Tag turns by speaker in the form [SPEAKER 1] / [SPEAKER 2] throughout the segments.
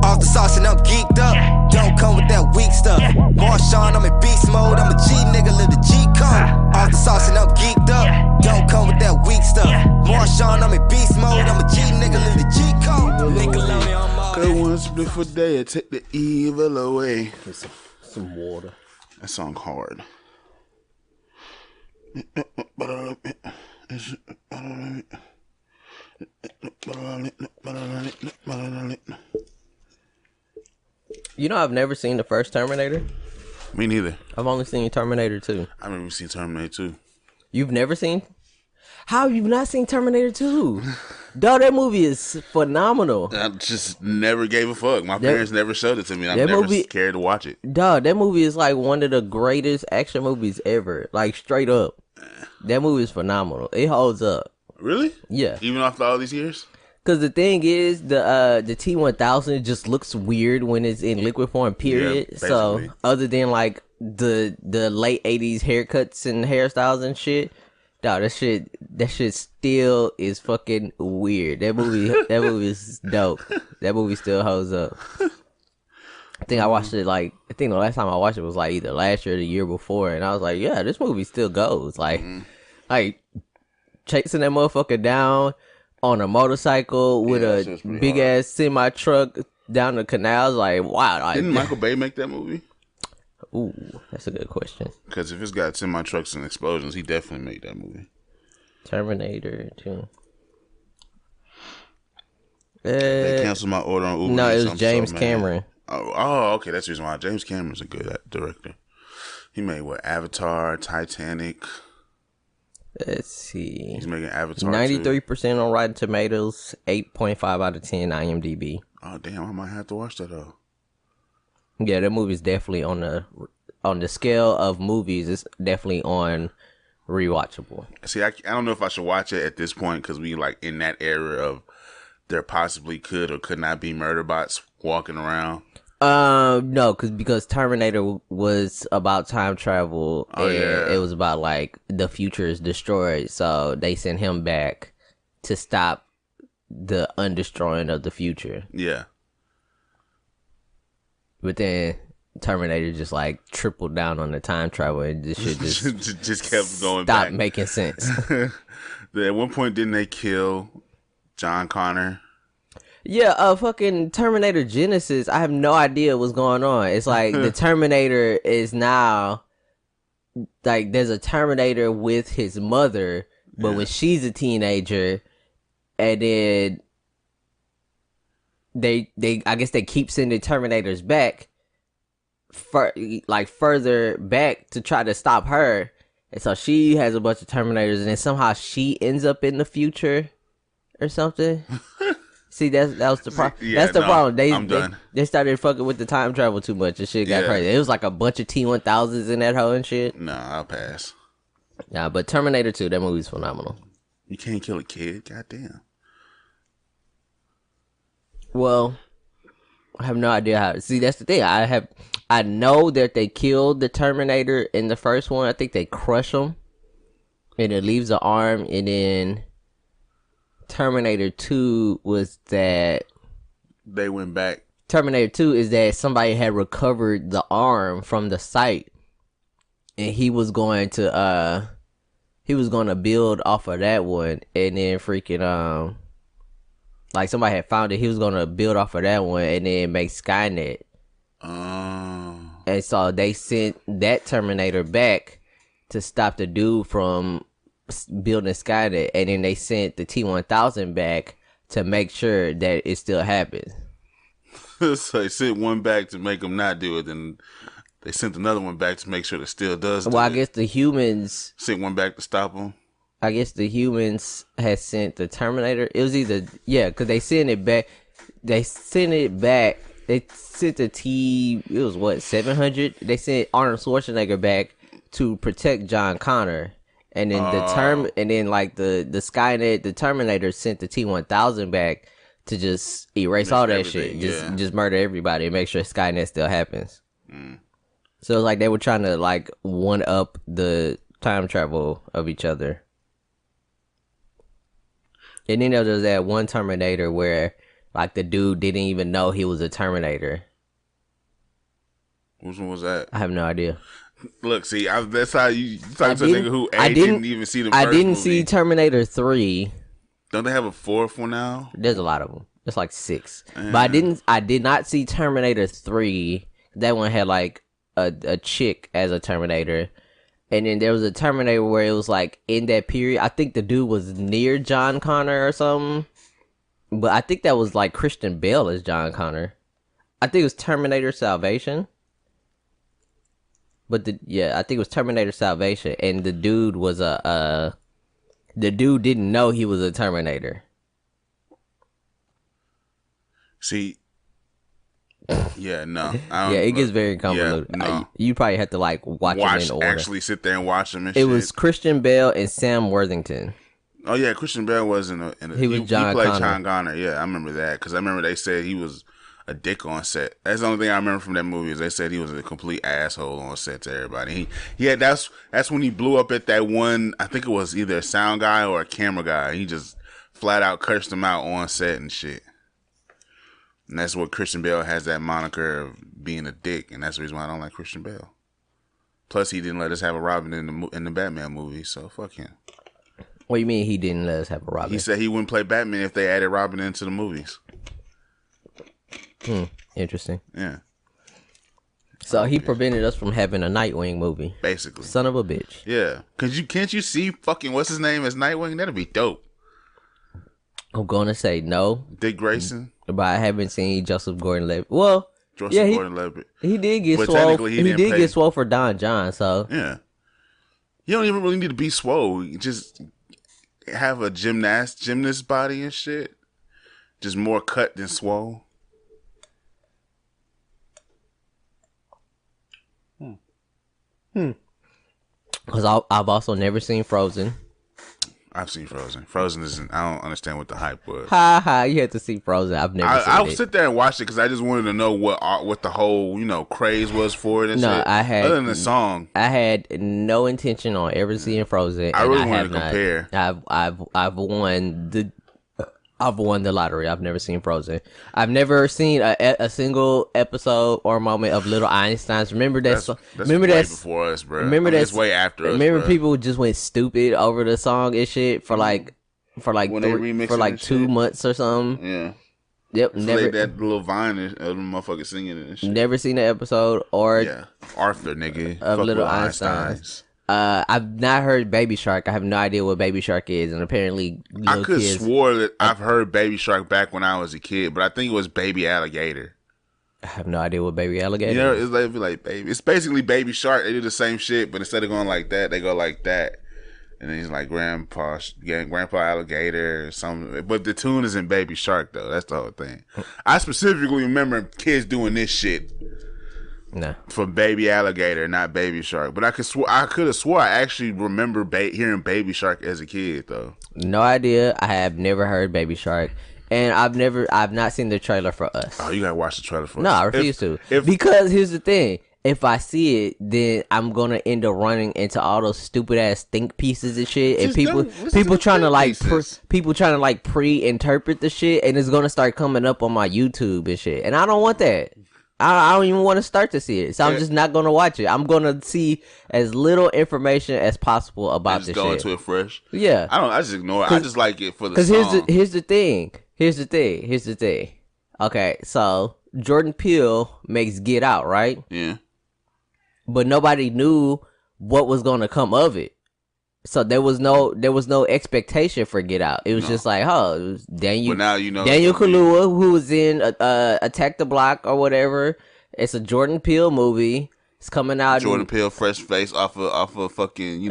[SPEAKER 1] Off the sauce and I'm geeked up. Don't come with that weak stuff. Marshawn, I'm in beast mode. I'm a G nigga, live the G code. Off the sauce and I'm geeked up. Don't come with that weak stuff. Marshawn, I'm in beast mode. I'm a G nigga, live the G code. Nickelodeon, I'm all
[SPEAKER 2] Good one split for day, take the evil away.
[SPEAKER 3] Get some water.
[SPEAKER 2] That song hard.
[SPEAKER 3] You know, I've never seen the first Terminator.
[SPEAKER 2] Me neither.
[SPEAKER 3] I've only seen Terminator 2.
[SPEAKER 2] I've never seen Terminator 2.
[SPEAKER 3] You've never seen? How have you not seen Terminator 2? Dog, that movie is phenomenal.
[SPEAKER 2] I just never gave a fuck. My parents never showed it to me. I
[SPEAKER 3] that
[SPEAKER 2] never
[SPEAKER 3] movie-
[SPEAKER 2] cared to watch it.
[SPEAKER 3] Dog, that movie is like one of the greatest action movies ever. Like, straight up. That movie is phenomenal. It holds up.
[SPEAKER 2] Really?
[SPEAKER 3] Yeah.
[SPEAKER 2] Even after all these years?
[SPEAKER 3] Because the thing is, the T-1000 just looks weird when it's in liquid form, period.
[SPEAKER 2] Yeah,
[SPEAKER 3] so,
[SPEAKER 2] basically.
[SPEAKER 3] other than, like, the late 80s haircuts and hairstyles and shit, dog, that shit still is fucking weird. That movie is dope. That movie still holds up. I think I watched it, like, I think the last time I watched it was, like, either last year or the year before, and I was like, yeah, this movie still goes. Like, chasing that motherfucker down on a motorcycle with a big ass semi truck down the canals, like, wow. Like,
[SPEAKER 2] Didn't Michael Bay make that movie?
[SPEAKER 3] Ooh, that's a good question.
[SPEAKER 2] Because if it's got semi trucks and explosions, he definitely made that movie.
[SPEAKER 3] Terminator 2.
[SPEAKER 2] They canceled my order on Uber.
[SPEAKER 3] No, it
[SPEAKER 2] Eats.
[SPEAKER 3] was
[SPEAKER 2] I'm
[SPEAKER 3] James
[SPEAKER 2] so mad.
[SPEAKER 3] Cameron.
[SPEAKER 2] Oh, okay. That's the reason why. James Cameron's a good director. He made what? Avatar, Titanic.
[SPEAKER 3] Let's see.
[SPEAKER 2] He's making Avatar
[SPEAKER 3] 93% on Rotten Tomatoes, 8.5 out of 10 IMDb.
[SPEAKER 2] Oh damn! I might have to watch that though.
[SPEAKER 3] Yeah, that movie's definitely on the scale of movies. It's definitely on rewatchable.
[SPEAKER 2] See, I don't know if I should watch it at this point because we like in that era of there possibly could or could not be murder bots walking around.
[SPEAKER 3] No, because Terminator was about time travel, and it was about like the future is destroyed, so they sent him back to stop the undestroying of the future.
[SPEAKER 2] Yeah.
[SPEAKER 3] But then Terminator just like tripled down on the time travel, and this shit
[SPEAKER 2] just kept going
[SPEAKER 3] stopped
[SPEAKER 2] back.
[SPEAKER 3] making sense.
[SPEAKER 2] At one point, didn't they kill John Connor?
[SPEAKER 3] Yeah, fucking Terminator Genesis. I have no idea what's going on. It's like the Terminator is now like there's a Terminator with his mother, but when she's a teenager, and then they I guess they keep sending Terminators back further back to try to stop her, and so she has a bunch of Terminators, and then somehow she ends up in the future or something. See, that was the problem.
[SPEAKER 2] Yeah,
[SPEAKER 3] that's the problem.
[SPEAKER 2] I'm done.
[SPEAKER 3] They started fucking with the time travel too much and shit got crazy. It was like a bunch of T-1000s in that hole and shit.
[SPEAKER 2] Nah, I'll pass.
[SPEAKER 3] Yeah, but Terminator 2, that movie's phenomenal.
[SPEAKER 2] You can't kill a kid. Goddamn.
[SPEAKER 3] Well, I have no idea how. See, that's the thing. I know that they killed the Terminator in the first one. I think they crush him, and it leaves the arm, and then Terminator 2 was that
[SPEAKER 2] they went back.
[SPEAKER 3] Terminator 2 is that somebody had recovered the arm from the site, and he was going to build off of that one, and then freaking like somebody had found it. He was gonna build off of that one and then make Skynet. And so they sent that Terminator back to stop the dude from building Skynet, and then they sent the T-1000 back to make sure that it still happens.
[SPEAKER 2] So they sent one back to make them not do it, and they sent another one back to make sure it still does.
[SPEAKER 3] Well, I guess the humans
[SPEAKER 2] sent one back to stop them.
[SPEAKER 3] I guess the humans had sent the Terminator. It was either because they sent it back. They sent it back. They sent the It was what 700. They sent Arnold Schwarzenegger back to protect John Connor. And then like the Skynet, the Terminator sent the T-1000 back to just erase all that shit, just murder everybody and make sure Skynet still happens. So it's like they were trying to like one up the time travel of each other. And then there was that one Terminator where like the dude didn't even know he was a Terminator.
[SPEAKER 2] Which one was that?
[SPEAKER 3] I have no idea.
[SPEAKER 2] Look, see, that's how you talking to a nigga who didn't even see the first
[SPEAKER 3] I didn't
[SPEAKER 2] movie.
[SPEAKER 3] see Terminator 3.
[SPEAKER 2] Don't they have a fourth one now?
[SPEAKER 3] There's a lot of them. It's like 6. But I did not see Terminator 3. That one had like a chick as a Terminator. And then there was a Terminator where it was like in that period. I think the dude was near John Connor or something. But I think that was like Christian Bale as John Connor. I think it was Terminator Salvation. But I think it was Terminator Salvation, and the dude was the dude didn't know he was a Terminator.
[SPEAKER 2] See, yeah, no,
[SPEAKER 3] it gets very convoluted.
[SPEAKER 2] Yeah, no.
[SPEAKER 3] You probably have to like watch them in order.
[SPEAKER 2] Actually sit there and watch them. And
[SPEAKER 3] it was Christian Bale and Sam Worthington.
[SPEAKER 2] Oh yeah, Christian Bale was in a
[SPEAKER 3] he was John
[SPEAKER 2] played
[SPEAKER 3] Connor.
[SPEAKER 2] John Connor. Yeah, I remember that because I remember they said he was a dick on set. That's the only thing I remember from that movie is they said he was a complete asshole on set to everybody. That's when he blew up at that one. I think it was either a sound guy or a camera guy. He just flat out cursed him out on set and shit. And that's what Christian Bale has that moniker of being a dick, and that's the reason why I don't like Christian Bale. Plus, he didn't let us have a Robin in the Batman movie, so fuck him.
[SPEAKER 3] What do you mean he didn't let us have a Robin?
[SPEAKER 2] He said he wouldn't play Batman if they added Robin into the movies.
[SPEAKER 3] Interesting.
[SPEAKER 2] Yeah.
[SPEAKER 3] So he prevented us from having a Nightwing movie.
[SPEAKER 2] Basically.
[SPEAKER 3] Son of a bitch.
[SPEAKER 2] Yeah. Can't you see fucking what's his name as Nightwing? That'd be dope.
[SPEAKER 3] I'm gonna say no.
[SPEAKER 2] Dick Grayson.
[SPEAKER 3] But I haven't seen Joseph Gordon-Levitt. Well,
[SPEAKER 2] Gordon-Levitt.
[SPEAKER 3] He did get swole. He did get swole for Don John. So
[SPEAKER 2] yeah. You don't even really need to be swole. You just have a gymnast body and shit. Just more cut than swole.
[SPEAKER 3] Because I've also never seen Frozen.
[SPEAKER 2] I've seen Frozen. Frozen isn't. I don't understand what the hype was.
[SPEAKER 3] You had to see Frozen. I've never seen it.
[SPEAKER 2] I'll sit there and watch it because I just wanted to know what the whole craze was for it. And shit. Other than the song,
[SPEAKER 3] I had no intention on ever seeing Frozen.
[SPEAKER 2] I really wanted to compare.
[SPEAKER 3] I've won the lottery. I've never seen Frozen. I've never seen a single episode or moment of Little Einsteins. Remember that? Remember
[SPEAKER 2] way
[SPEAKER 3] that
[SPEAKER 2] before us, bro.
[SPEAKER 3] Remember
[SPEAKER 2] that's way after us.
[SPEAKER 3] Remember
[SPEAKER 2] bro.
[SPEAKER 3] people just went stupid over the song and shit for 2 months or something.
[SPEAKER 2] Yeah.
[SPEAKER 3] Yep. Never
[SPEAKER 2] that little vine of the motherfucker singing it and shit.
[SPEAKER 3] Never seen an episode or
[SPEAKER 2] Arthur, nigga,
[SPEAKER 3] of Little Einsteins. I've not heard Baby Shark. I have no idea what Baby Shark is, and apparently
[SPEAKER 2] I could have swore that I've heard Baby Shark back when I was a kid, but I think it was Baby Alligator.
[SPEAKER 3] I have no idea what Baby Alligator is.
[SPEAKER 2] It's like baby. It's basically Baby Shark. They do the same shit, but instead of going like that, they go like that. And then he's like Grandpa Alligator or something. But the tune isn't Baby Shark though. That's the whole thing. I specifically remember kids doing this shit.
[SPEAKER 3] No.
[SPEAKER 2] From Baby Alligator, not Baby Shark. But I could have swore I actually remember hearing Baby Shark as a kid though.
[SPEAKER 3] No idea. I have never heard Baby Shark. And I've not seen the trailer for Us.
[SPEAKER 2] Oh, you gotta watch the trailer for Us.
[SPEAKER 3] No, I refuse to. Because here's the thing. If I see it, then I'm gonna end up running into all those stupid ass think pieces and shit, and people trying to pre-interpret the shit, and it's gonna start coming up on my YouTube and shit, and I don't want that. I don't even want to start to see it, so I'm just not gonna watch it. I'm gonna see as little information as possible about this shit.
[SPEAKER 2] Just go into it fresh.
[SPEAKER 3] Yeah,
[SPEAKER 2] I just ignore it. I just like it for the song.
[SPEAKER 3] Because here's the thing. Okay, so Jordan Peele makes Get Out, right?
[SPEAKER 2] Yeah.
[SPEAKER 3] But nobody knew what was gonna come of it, so there was no expectation for Get Out. It was just like, it was Daniel.
[SPEAKER 2] But now you know
[SPEAKER 3] Daniel Kaluuya, who was in Attack the Block or whatever. It's a Jordan Peele movie. It's coming out.
[SPEAKER 2] Jordan Peele, fresh face off of fucking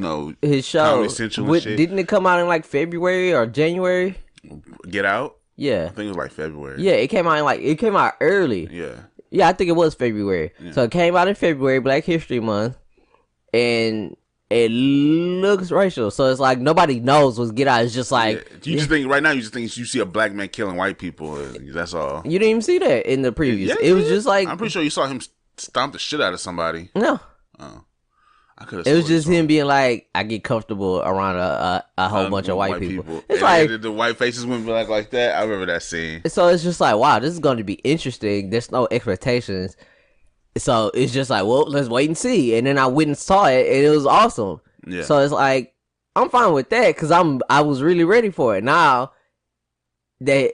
[SPEAKER 3] his show.
[SPEAKER 2] Comedy Central and shit.
[SPEAKER 3] Didn't it come out in like February or January?
[SPEAKER 2] Get Out.
[SPEAKER 3] Yeah,
[SPEAKER 2] I think it was like February.
[SPEAKER 3] Yeah, it came out early. Yeah, I think it was February. Yeah. So it came out in February, Black History Month, and it looks racial. So it's like nobody knows what's Get Out. It's just like
[SPEAKER 2] you just think right now. You just think you see a black man killing white people. That's all.
[SPEAKER 3] You didn't even see that in the previews. It was just like
[SPEAKER 2] I'm pretty sure you saw him stomp the shit out of somebody.
[SPEAKER 3] No.
[SPEAKER 2] Oh.
[SPEAKER 3] It was just him being like, I get comfortable around a whole bunch of white people. It's like
[SPEAKER 2] the white faces wouldn't be like that. I remember that scene.
[SPEAKER 3] So it's just like, wow, this is going to be interesting. There's no expectations. So it's just like, well, let's wait and see. And then I went and saw it, and it was awesome.
[SPEAKER 2] Yeah.
[SPEAKER 3] So it's like, I'm fine with that because I was really ready for it. Now that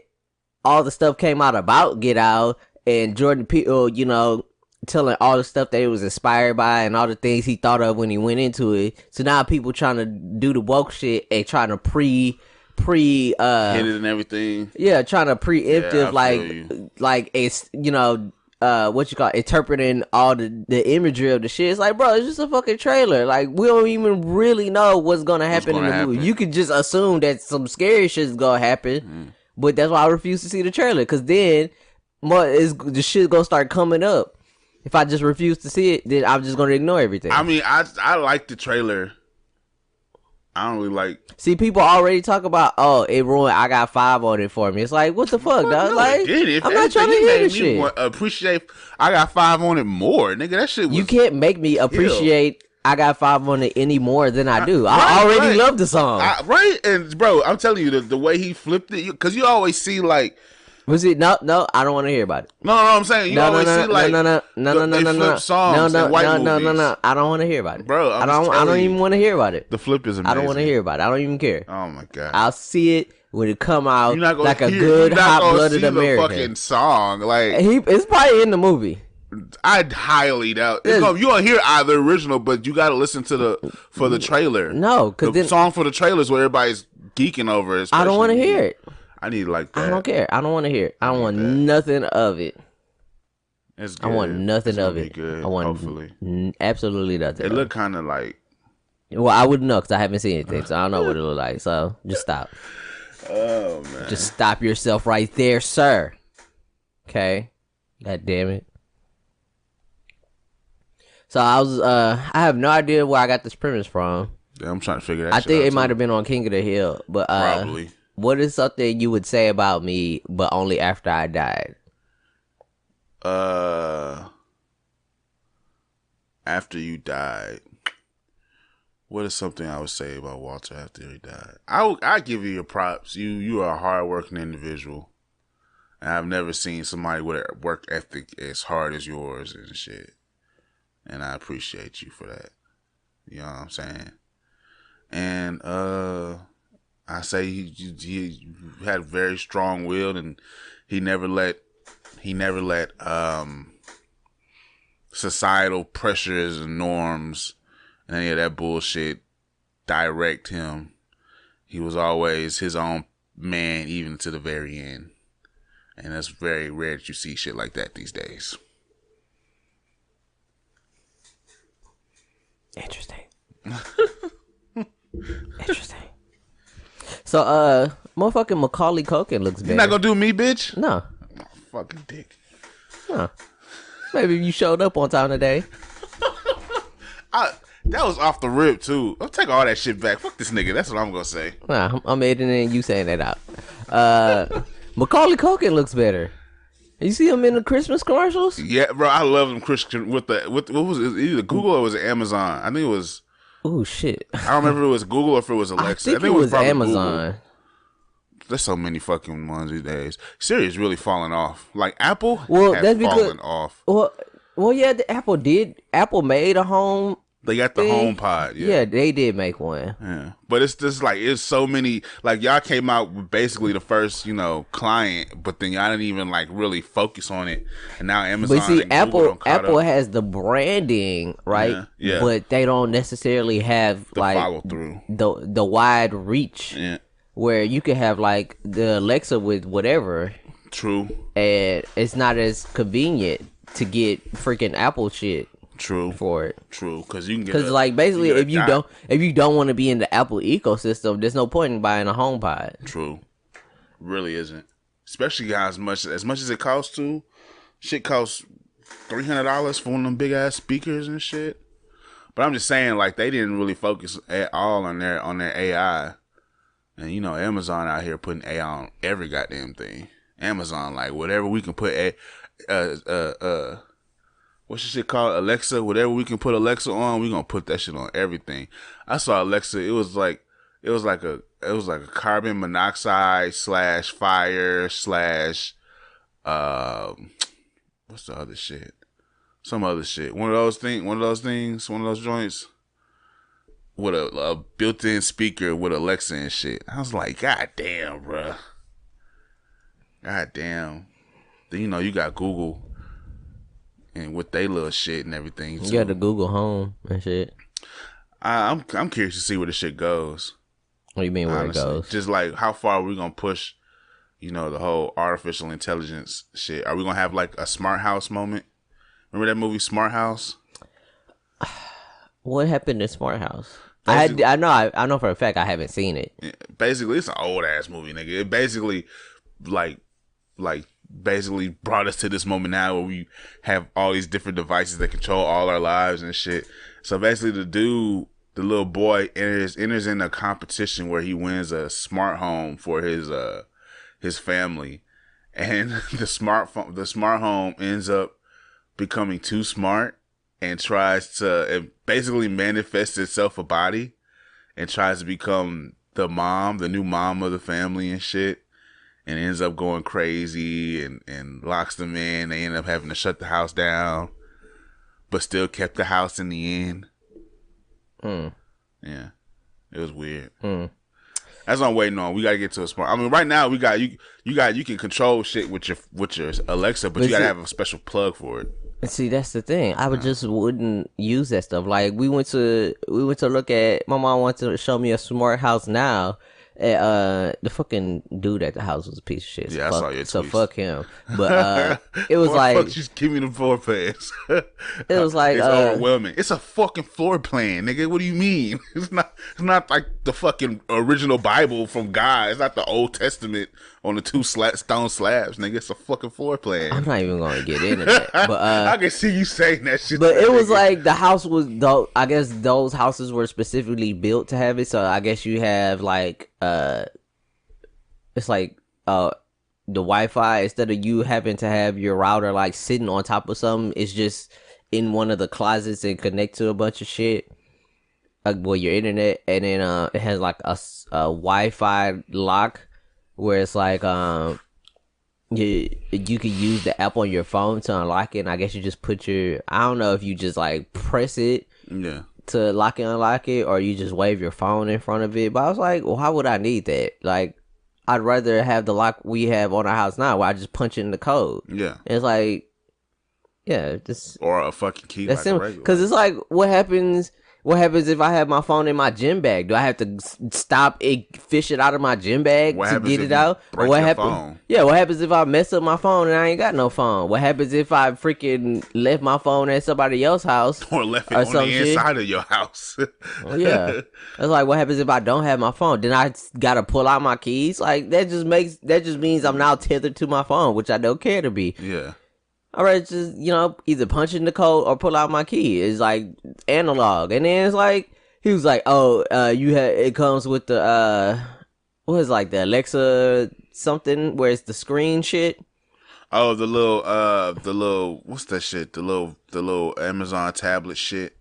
[SPEAKER 3] all the stuff came out about Get Out and Jordan Peele, you know, telling all the stuff that he was inspired by and all the things he thought of when he went into it. So now people trying to do the woke shit and trying to hit it
[SPEAKER 2] and everything.
[SPEAKER 3] Yeah, trying to preemptive like it's, you know, what you call interpreting all the imagery of the shit. It's like, bro, it's just a fucking trailer. Like, we don't even really know what's gonna happen in the movie. You could just assume that some scary shit's gonna happen, but that's why I refuse to see the trailer, because then the shit gonna start coming up. If I just refuse to see it, then I'm just gonna ignore everything.
[SPEAKER 2] I mean, I like the trailer. I don't really like.
[SPEAKER 3] See, people already talk about, oh, it ruined. I got 5 on it for me. It's like, what the fuck, dog?
[SPEAKER 2] No,
[SPEAKER 3] like,
[SPEAKER 2] I'm
[SPEAKER 3] not trying to hear this shit.
[SPEAKER 2] Appreciate. I got 5 on it more, nigga. That shit was.
[SPEAKER 3] You can't make me appreciate. I got 5 on it any more than I do. I already love the song.
[SPEAKER 2] Right, and bro, I'm telling you, the way he flipped it, because you always see like.
[SPEAKER 3] Was it no? I don't want to hear about it.
[SPEAKER 2] No, I'm saying you always see like
[SPEAKER 3] no,
[SPEAKER 2] songs in white movies.
[SPEAKER 3] No. I don't want to hear about it,
[SPEAKER 2] bro.
[SPEAKER 3] I don't even want to hear about it.
[SPEAKER 2] The flip is amazing.
[SPEAKER 3] I don't want to hear about it. I don't even care.
[SPEAKER 2] Oh my god.
[SPEAKER 3] I'll see it when it come out like a good hot-blooded American.
[SPEAKER 2] The fucking song, like
[SPEAKER 3] it's probably in the movie.
[SPEAKER 2] I highly doubt you don't hear either original, but you got to listen to the trailer.
[SPEAKER 3] No, because
[SPEAKER 2] the song for the trailer is where everybody's geeking over it.
[SPEAKER 3] I don't want to hear it.
[SPEAKER 2] I need like that.
[SPEAKER 3] I don't care. I don't want to hear it. I don't want nothing of it.
[SPEAKER 2] It's good.
[SPEAKER 3] I want nothing of it.
[SPEAKER 2] Good,
[SPEAKER 3] I want
[SPEAKER 2] hopefully
[SPEAKER 3] absolutely nothing.
[SPEAKER 2] It look kind of like.
[SPEAKER 3] Well, I wouldn't know because I haven't seen anything, so I don't know what it look like. So just stop.
[SPEAKER 2] Oh man!
[SPEAKER 3] Just stop yourself right there, sir. Okay. God damn it. So I have no idea where I got this premise from.
[SPEAKER 2] Yeah, I'm trying to figure that.
[SPEAKER 3] I think it might have been on King of the Hill, but
[SPEAKER 2] probably.
[SPEAKER 3] What is something you would say about me, but only after I died?
[SPEAKER 2] After you died, what is something I would say about Walter after he died? I give you your props. You are a hardworking individual, and I've never seen somebody with a work ethic as hard as yours and shit. And I appreciate you for that. You know what I'm saying? And I say he had very strong will, and he never let societal pressures and norms and any of that bullshit direct him. He was always his own man, even to the very end. And it's very rare that you see shit like that these days.
[SPEAKER 3] Interesting. Interesting. So, motherfucking Macaulay Culkin looks better.
[SPEAKER 2] You not gonna do me, bitch?
[SPEAKER 3] No.
[SPEAKER 2] Oh, fucking dick.
[SPEAKER 3] No. Maybe you showed up on time today.
[SPEAKER 2] That was off the rip, too. I'll take all that shit back. Fuck this nigga. That's what I'm gonna say.
[SPEAKER 3] Nah, I'm editing you saying that out. Macaulay Culkin looks better. You see him in the Christmas commercials?
[SPEAKER 2] Yeah, bro. I love him. Christian with what was it? Either Google or was it Amazon? I think it was.
[SPEAKER 3] Oh shit!
[SPEAKER 2] I don't remember if it was Google or if it was Alexa.
[SPEAKER 3] I think it was Amazon.
[SPEAKER 2] Google. There's so many fucking ones these days. Siri is really falling off. Like Apple, that's fallen off.
[SPEAKER 3] Well, yeah. Apple made a home.
[SPEAKER 2] They got the HomePod.
[SPEAKER 3] Yeah, they did make one.
[SPEAKER 2] Yeah, but it's just like it's so many. Like y'all came out with basically the first, client, but then y'all didn't even like really focus on it. And now Amazon.
[SPEAKER 3] But see,
[SPEAKER 2] and Apple
[SPEAKER 3] has the branding, right?
[SPEAKER 2] Yeah.
[SPEAKER 3] But they don't necessarily have
[SPEAKER 2] the follow through,
[SPEAKER 3] the wide reach.
[SPEAKER 2] Yeah.
[SPEAKER 3] Where you can have like the Alexa with whatever.
[SPEAKER 2] True.
[SPEAKER 3] And it's not as convenient to get freaking Apple shit.
[SPEAKER 2] True.
[SPEAKER 3] For it.
[SPEAKER 2] True, because you can get.
[SPEAKER 3] Because like basically, if you don't want to be in the Apple ecosystem, there's no point in buying a HomePod.
[SPEAKER 2] True. Really isn't. Especially as much as it costs to. Shit costs $300 for one of them big ass speakers and shit. But I'm just saying, like they didn't really focus at all on their AI. And Amazon out here putting AI on every goddamn thing. Amazon, like whatever we can put what's the shit called? Alexa. Whatever we can put Alexa on, we gonna put that shit on everything. I saw Alexa. It was like a carbon monoxide / fire / what's the other shit? Some other shit. One of those joints with a built-in speaker with Alexa and shit. I was like, God damn, bruh. God damn. Then, you got Google and with they little shit and everything.
[SPEAKER 3] You got the Google Home and shit.
[SPEAKER 2] I'm curious to see where the shit goes.
[SPEAKER 3] What do you mean where it goes?
[SPEAKER 2] Just like how far are we gonna push, the whole artificial intelligence shit. Are we gonna have like a smart house moment? Remember that movie Smart House?
[SPEAKER 3] What happened to Smart House? I know for a fact I haven't seen it.
[SPEAKER 2] Basically, it's an old ass movie, nigga. It basically basically brought us to this moment now where we have all these different devices that control all our lives and shit. So basically, the little boy enters in a competition where he wins a smart home for his family, and the smart home ends up becoming too smart and tries to it basically manifests itself a body and tries to become the new mom of the family and shit, and ends up going crazy and locks them in. They end up having to shut the house down, but still kept the house in the end. Yeah, it was weird. That's what I'm waiting on. We gotta get to a smart. I mean, right now we got you can control shit with your Alexa, but you gotta have a special plug for it.
[SPEAKER 3] See, that's the thing. I just wouldn't use that stuff. Like we went to look at. My mom wanted to show me a smart house now. The fucking dude at the house was a piece of shit.
[SPEAKER 2] Yeah, I saw your tweets.
[SPEAKER 3] So fuck him. But it was
[SPEAKER 2] like, just give me the floor plans.
[SPEAKER 3] It was like
[SPEAKER 2] it's overwhelming. It's a fucking floor plan, nigga. What do you mean? It's not like the fucking original Bible from God. It's not the Old Testament on the two stone slabs, nigga. It's a fucking floor plan.
[SPEAKER 3] I'm not even gonna get into that. But
[SPEAKER 2] I can see you saying that shit.
[SPEAKER 3] But it was like the house was. I guess those houses were specifically built to have it. So I guess you have like. It's like the Wi-Fi, instead of you having to have your router like sitting on top of something, it's just in one of the closets and connect to a bunch of shit. Your internet, and then it has like a Wi-Fi lock where it's like you can use the app on your phone to unlock it. And I guess you just put I don't know if you just like press it.
[SPEAKER 2] Yeah.
[SPEAKER 3] To lock and unlock it, or you just wave your phone in front of it. But I was like, well, how would I need that? Like, I'd rather have the lock we have on our house now, where I just punch in the code.
[SPEAKER 2] Yeah,
[SPEAKER 3] and it's like, yeah, just
[SPEAKER 2] or a fucking key.
[SPEAKER 3] That's simple. Because it's like, what happens? What happens if I have my phone in my gym bag? Do I have to stop fish it out of my gym bag to get it out?
[SPEAKER 2] Or what happens?
[SPEAKER 3] Yeah, what happens if I mess up my phone and I ain't got no phone? What happens if I freaking left my phone at somebody else's house
[SPEAKER 2] or left it on the inside of your house?
[SPEAKER 3] Yeah, it's like, what happens if I don't have my phone? Then I gotta pull out my keys. Like that just means I'm now tethered to my phone, which I don't care to be.
[SPEAKER 2] Yeah.
[SPEAKER 3] All right, just, either punch in the code or pull out my key. It's like analog. And then it's like, he was like, it comes with the, what is it, like the Alexa something where it's the screen shit?
[SPEAKER 2] Oh, the little, what's that shit? The little Amazon tablet shit.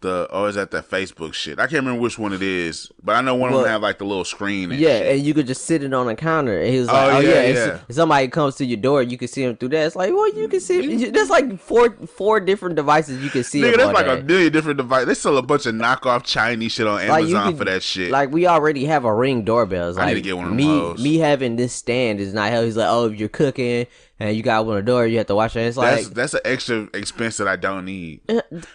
[SPEAKER 2] Is that Facebook shit? I can't remember which one it is, but I know one of them have like the little screen. And shit.
[SPEAKER 3] And you could just sit it on the counter. And he was like, if somebody comes to your door, you can see him through that. It's like, well, you can see. There's like four different devices you can see.
[SPEAKER 2] Nigga, there's like a million different devices. They sell a bunch of knockoff Chinese shit on Amazon for that shit.
[SPEAKER 3] Like, we already have a Ring doorbell. It's
[SPEAKER 2] I
[SPEAKER 3] like,
[SPEAKER 2] need to get one of those.
[SPEAKER 3] Me having this stand is not helpful. He's like, oh, if you're cooking and you got one of the door, you have to watch it. It's like,
[SPEAKER 2] that's an extra expense that I don't need.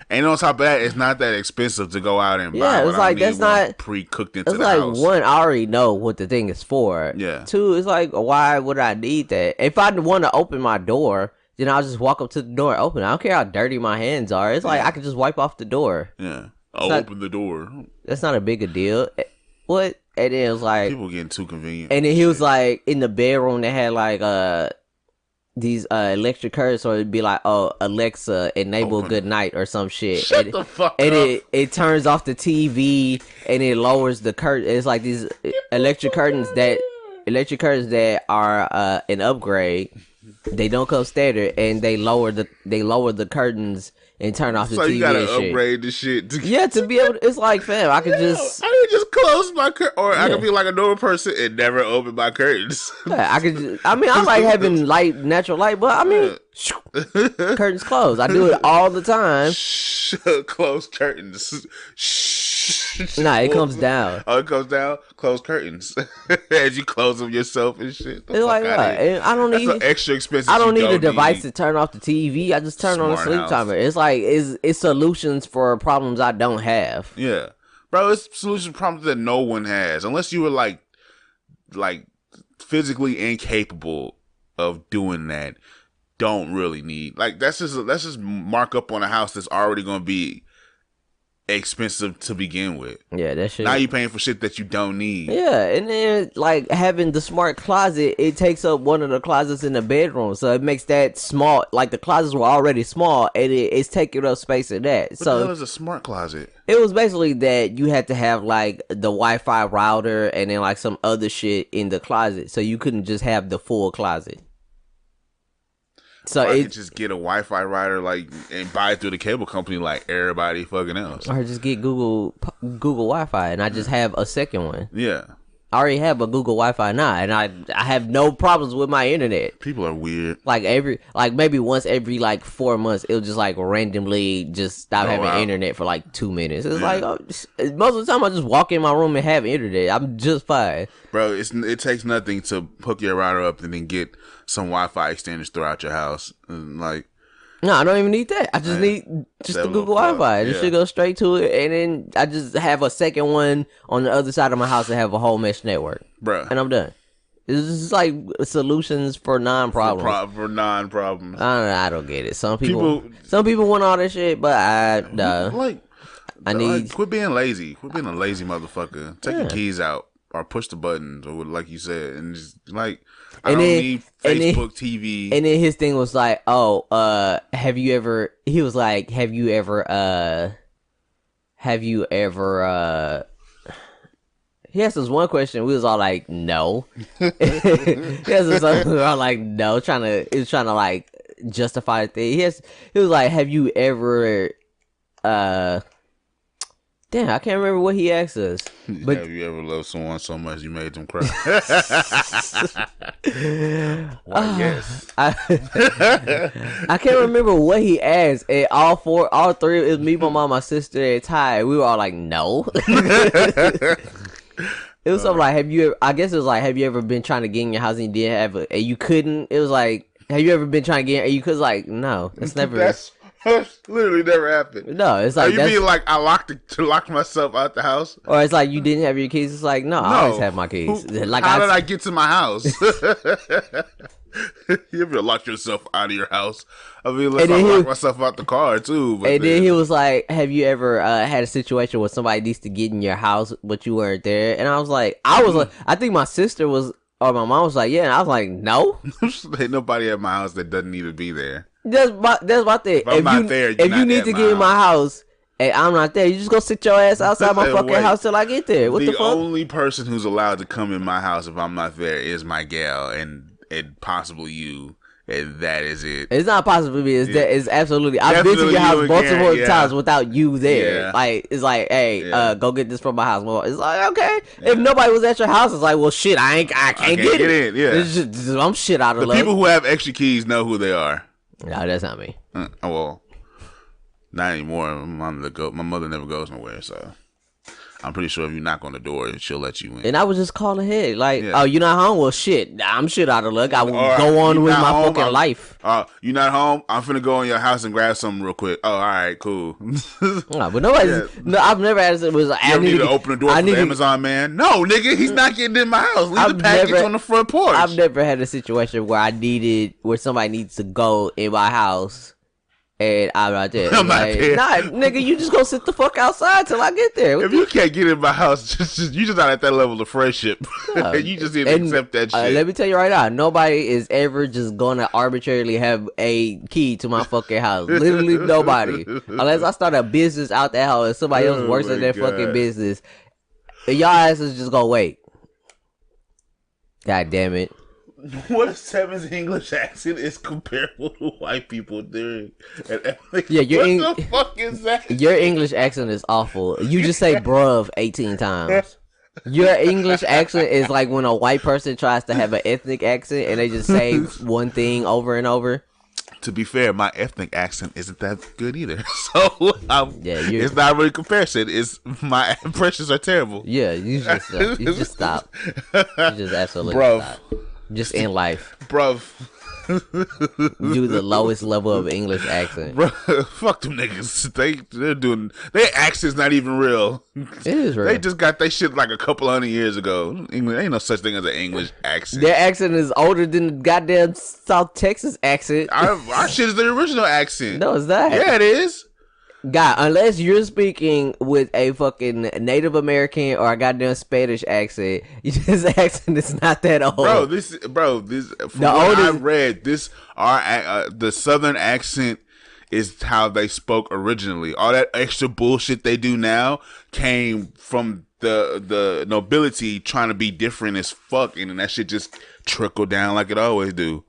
[SPEAKER 2] And on top of that, it's not that expensive to go out and buy.
[SPEAKER 3] Yeah, it's like, that's not
[SPEAKER 2] pre-cooked into the
[SPEAKER 3] like,
[SPEAKER 2] house.
[SPEAKER 3] One, I already know what the thing is for.
[SPEAKER 2] Yeah.
[SPEAKER 3] Two, it's like, why would I need that? If I want to open my door, then I'll just walk up to the door and open it. I don't care how dirty my hands are. It's like, I can just wipe off the door.
[SPEAKER 2] Yeah. Open the door.
[SPEAKER 3] That's not a big a deal. What? And then it was like,
[SPEAKER 2] people getting too convenient.
[SPEAKER 3] And then he was like, in the bedroom, they had like these electric curtains, so it'd be like, oh, Alexa, enable good night or some shit.
[SPEAKER 2] Shut the fuck
[SPEAKER 3] and
[SPEAKER 2] up.
[SPEAKER 3] It turns off the TV and it lowers the curtain. It's like these electric curtains that are an upgrade. They don't come standard, and they lower the curtains and turn off the
[SPEAKER 2] So
[SPEAKER 3] TV
[SPEAKER 2] you gotta
[SPEAKER 3] and shit.
[SPEAKER 2] upgrade the shit.
[SPEAKER 3] To be able to, it's like, fam, I could
[SPEAKER 2] I can just close my curtain, or I can be like a normal person and never open my curtains.
[SPEAKER 3] Yeah, I mean, I like having natural light, but I mean, curtains closed. I do it all the time.
[SPEAKER 2] Close curtains.
[SPEAKER 3] Nah, it comes down.
[SPEAKER 2] Oh, it comes down. Close curtains as you close them yourself and shit.
[SPEAKER 3] It's like, I don't need
[SPEAKER 2] an extra expensive.
[SPEAKER 3] I don't need a device to turn off the TV. I just turn on the sleep timer. It's like it's solutions for problems I don't have.
[SPEAKER 2] Yeah, bro, it's solution problems that no one has, unless you were like physically incapable of doing that. Don't really need that's just mark up on a house that's already gonna be expensive to begin with.
[SPEAKER 3] Yeah, that shit.
[SPEAKER 2] Now you paying for shit that you don't need.
[SPEAKER 3] Yeah, and then like having the smart closet, it takes up one of the closets in the bedroom, so it makes that small. Like the closets were already small, and it's taking up space in that.
[SPEAKER 2] What
[SPEAKER 3] so
[SPEAKER 2] the hell is a smart closet?
[SPEAKER 3] It was basically that you had to have like the Wi-Fi router and then like some other shit in the closet, so you couldn't just have the full closet. So
[SPEAKER 2] I could just get a Wi-Fi router and buy it through the cable company like everybody fucking else.
[SPEAKER 3] Or just get Google Wi-Fi and I just have a second one.
[SPEAKER 2] Yeah.
[SPEAKER 3] I already have a Google Wi-Fi now and I have no problems with my internet.
[SPEAKER 2] People are weird.
[SPEAKER 3] Maybe once every 4 months it'll just randomly just stop having internet for 2 minutes. It's most of the time I just walk in my room and have internet. I'm just fine.
[SPEAKER 2] Bro, it takes nothing to hook your router up and then get some Wi-Fi extenders throughout your house. No,
[SPEAKER 3] I don't even need that. I just need the Google Wi-Fi. This shit goes straight to it, and then I just have a second one on the other side of my house and have a whole mesh network.
[SPEAKER 2] Bruh.
[SPEAKER 3] And I'm done. It's just like solutions for non-problems.
[SPEAKER 2] For non-problems.
[SPEAKER 3] I don't get it. Some people want all this shit, but I need.
[SPEAKER 2] Quit being lazy. Quit being a lazy motherfucker. Take your keys out or push the buttons or like you said, and just I don't need Facebook, TV.
[SPEAKER 3] And then his thing was like, have you ever, he was like, have you ever, he asked us one question, we was all like, no. He asked us something, we were all like, no, he was trying to justify the thing. He was like, have you ever, damn, I can't remember what he asked us. But
[SPEAKER 2] have you ever loved someone so much you made them cry? Why, yes.
[SPEAKER 3] I can't remember what he asked. And all three, it was me, my mom, my sister, and Ty. We were all like, no. It was something like, have you ever been trying to get in your house and you didn't have it, and you couldn't? It was like, have you ever been trying to get in and you could? Like, no, that's never.
[SPEAKER 2] That's literally never happened.
[SPEAKER 3] No, it's like,
[SPEAKER 2] you mean I locked myself out the house,
[SPEAKER 3] or it's like you didn't have your keys. It's like, no, I always have my keys.
[SPEAKER 2] How did I get to my house? You ever locked yourself out of your house? I mean, I locked myself out the car too.
[SPEAKER 3] And then he was like, have you ever had a situation where somebody needs to get in your house but you weren't there? And I was like, I think my sister was, or my mom was like, yeah, and I was like, no.
[SPEAKER 2] Ain't nobody at my house that doesn't need to be there.
[SPEAKER 3] That's my thing.
[SPEAKER 2] If I'm not there,
[SPEAKER 3] if you need to get in my house and I'm not there, you just go sit your ass outside my fucking house till I get there. What the fuck? The
[SPEAKER 2] only person who's allowed to come in my house if I'm not there is my gal and possibly you. And that is it.
[SPEAKER 3] It's not possible to me. It's absolutely. I've been to your house multiple times without you there. Yeah. It's like, hey, go get this from my house. Well, it's like, okay. Yeah. If nobody was at your house, it's like, well, shit, I can't get it.
[SPEAKER 2] Yeah,
[SPEAKER 3] it's just, I'm shit out of luck.
[SPEAKER 2] The people who have extra keys know who they are.
[SPEAKER 3] No, that's not me.
[SPEAKER 2] Well, not anymore. My mother never goes nowhere, so I'm pretty sure if you knock on the door, she'll let you in.
[SPEAKER 3] And I was just calling ahead, oh, you're not home? Well, shit, I'm shit out of luck. I will go on with my fucking life.
[SPEAKER 2] You not home? I'm finna go in your house and grab something real quick. Oh, all right, cool.
[SPEAKER 3] No, but no, I've never had it.
[SPEAKER 2] You need to open the door for the Amazon man. No, nigga, he's not getting in my house. Leave the package on the front porch.
[SPEAKER 3] I've never had a situation where somebody needs to go in my house. And I'm not there.
[SPEAKER 2] I'm not there.
[SPEAKER 3] Nah, nigga, you just go sit the fuck outside till I get there.
[SPEAKER 2] If you can't get in my house, you just not at that level of friendship. No. You just need to accept that shit.
[SPEAKER 3] Let me tell you right now, nobody is ever just gonna arbitrarily have a key to my fucking house. Literally nobody. Unless I start a business out that house and somebody else works in their fucking business. Y'all asses just gonna wait. God damn it.
[SPEAKER 2] What if Seven's English accent is comparable to white people doing?
[SPEAKER 3] Yeah,
[SPEAKER 2] what the fuck is that?
[SPEAKER 3] Your English accent is awful. You just say bruv 18 times. Your English accent is like when a white person tries to have an ethnic accent and they just say one thing over and over.
[SPEAKER 2] To be fair, my ethnic accent isn't that good either. So it's not really comparison. It's my impressions are terrible.
[SPEAKER 3] Yeah, you just stop. You just absolutely stop. Just in life,
[SPEAKER 2] bruv.
[SPEAKER 3] Do the lowest level of English accent.
[SPEAKER 2] Bruh, fuck them niggas. They're doing their accent's not even real.
[SPEAKER 3] It is real.
[SPEAKER 2] They just got their shit like a couple hundred years ago. English ain't no such thing as an English accent.
[SPEAKER 3] Their accent is older than the goddamn South Texas accent.
[SPEAKER 2] Our shit is the original accent.
[SPEAKER 3] No, it's not.
[SPEAKER 2] Yeah, it is.
[SPEAKER 3] God, unless you're speaking with a fucking Native American or a goddamn Spanish accent, this accent is not that old.
[SPEAKER 2] This from what I read, the Southern accent is how they spoke originally. All that extra bullshit they do now came from the nobility trying to be different as fuck, and that shit just trickled down like it always do.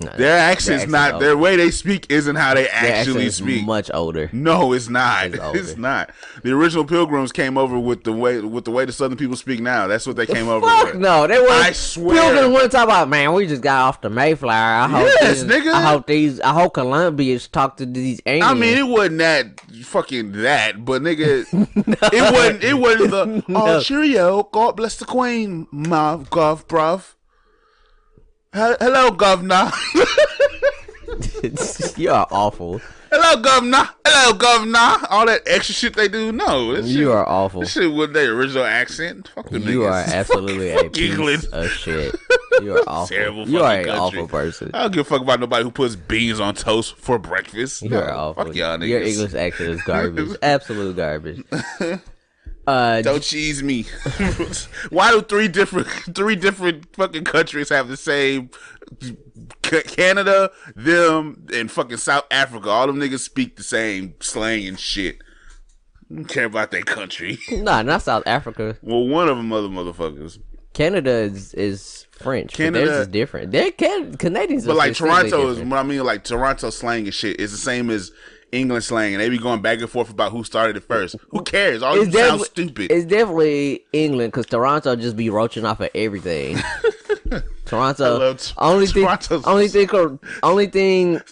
[SPEAKER 2] No, their accent's not their way they speak isn't how they actually speak.
[SPEAKER 3] Much older.
[SPEAKER 2] No, it's not. It's not. The original Pilgrims came over with the way the Southern people speak now. That's what they came over with.
[SPEAKER 3] No, they were.
[SPEAKER 2] I swear.
[SPEAKER 3] Pilgrims want to talk about, man, we just got off the Mayflower.
[SPEAKER 2] Nigga.
[SPEAKER 3] I hope Colombians talk to these aliens.
[SPEAKER 2] I mean, it wasn't that fucking that, but nigga, it wasn't the no. Cheerio. God bless the Queen, my gov, bruv. Hello, governor.
[SPEAKER 3] You are awful.
[SPEAKER 2] Hello, governor. Hello, governor. All that extra shit they do. No,
[SPEAKER 3] you are awful.
[SPEAKER 2] This shit wasn't their original accent. Fuck them
[SPEAKER 3] you
[SPEAKER 2] niggas.
[SPEAKER 3] Are absolutely a piece of shit. You are awful.
[SPEAKER 2] Terrible.
[SPEAKER 3] You are an
[SPEAKER 2] country.
[SPEAKER 3] Awful person.
[SPEAKER 2] I don't give a fuck about nobody who puts beans on toast for breakfast.
[SPEAKER 3] You are awful.
[SPEAKER 2] Fuck y'all niggas.
[SPEAKER 3] Your English accent is garbage. Absolute garbage.
[SPEAKER 2] Don't cheese me. Why do three different fucking countries have the same? Canada, them, and fucking South Africa. All them niggas speak the same slang and shit. I don't care about their country.
[SPEAKER 3] Nah, not South Africa.
[SPEAKER 2] Well, one of them other motherfuckers.
[SPEAKER 3] Canada is French.
[SPEAKER 2] Canada
[SPEAKER 3] theirs is different. They're Canadians.
[SPEAKER 2] But like Toronto is what I mean. Like Toronto slang and shit is the same as English slang, and they be going back and forth about who started it first. Who cares? All it sounds stupid.
[SPEAKER 3] It's definitely England because Toronto just be roaching off of everything. Toronto. Only thing.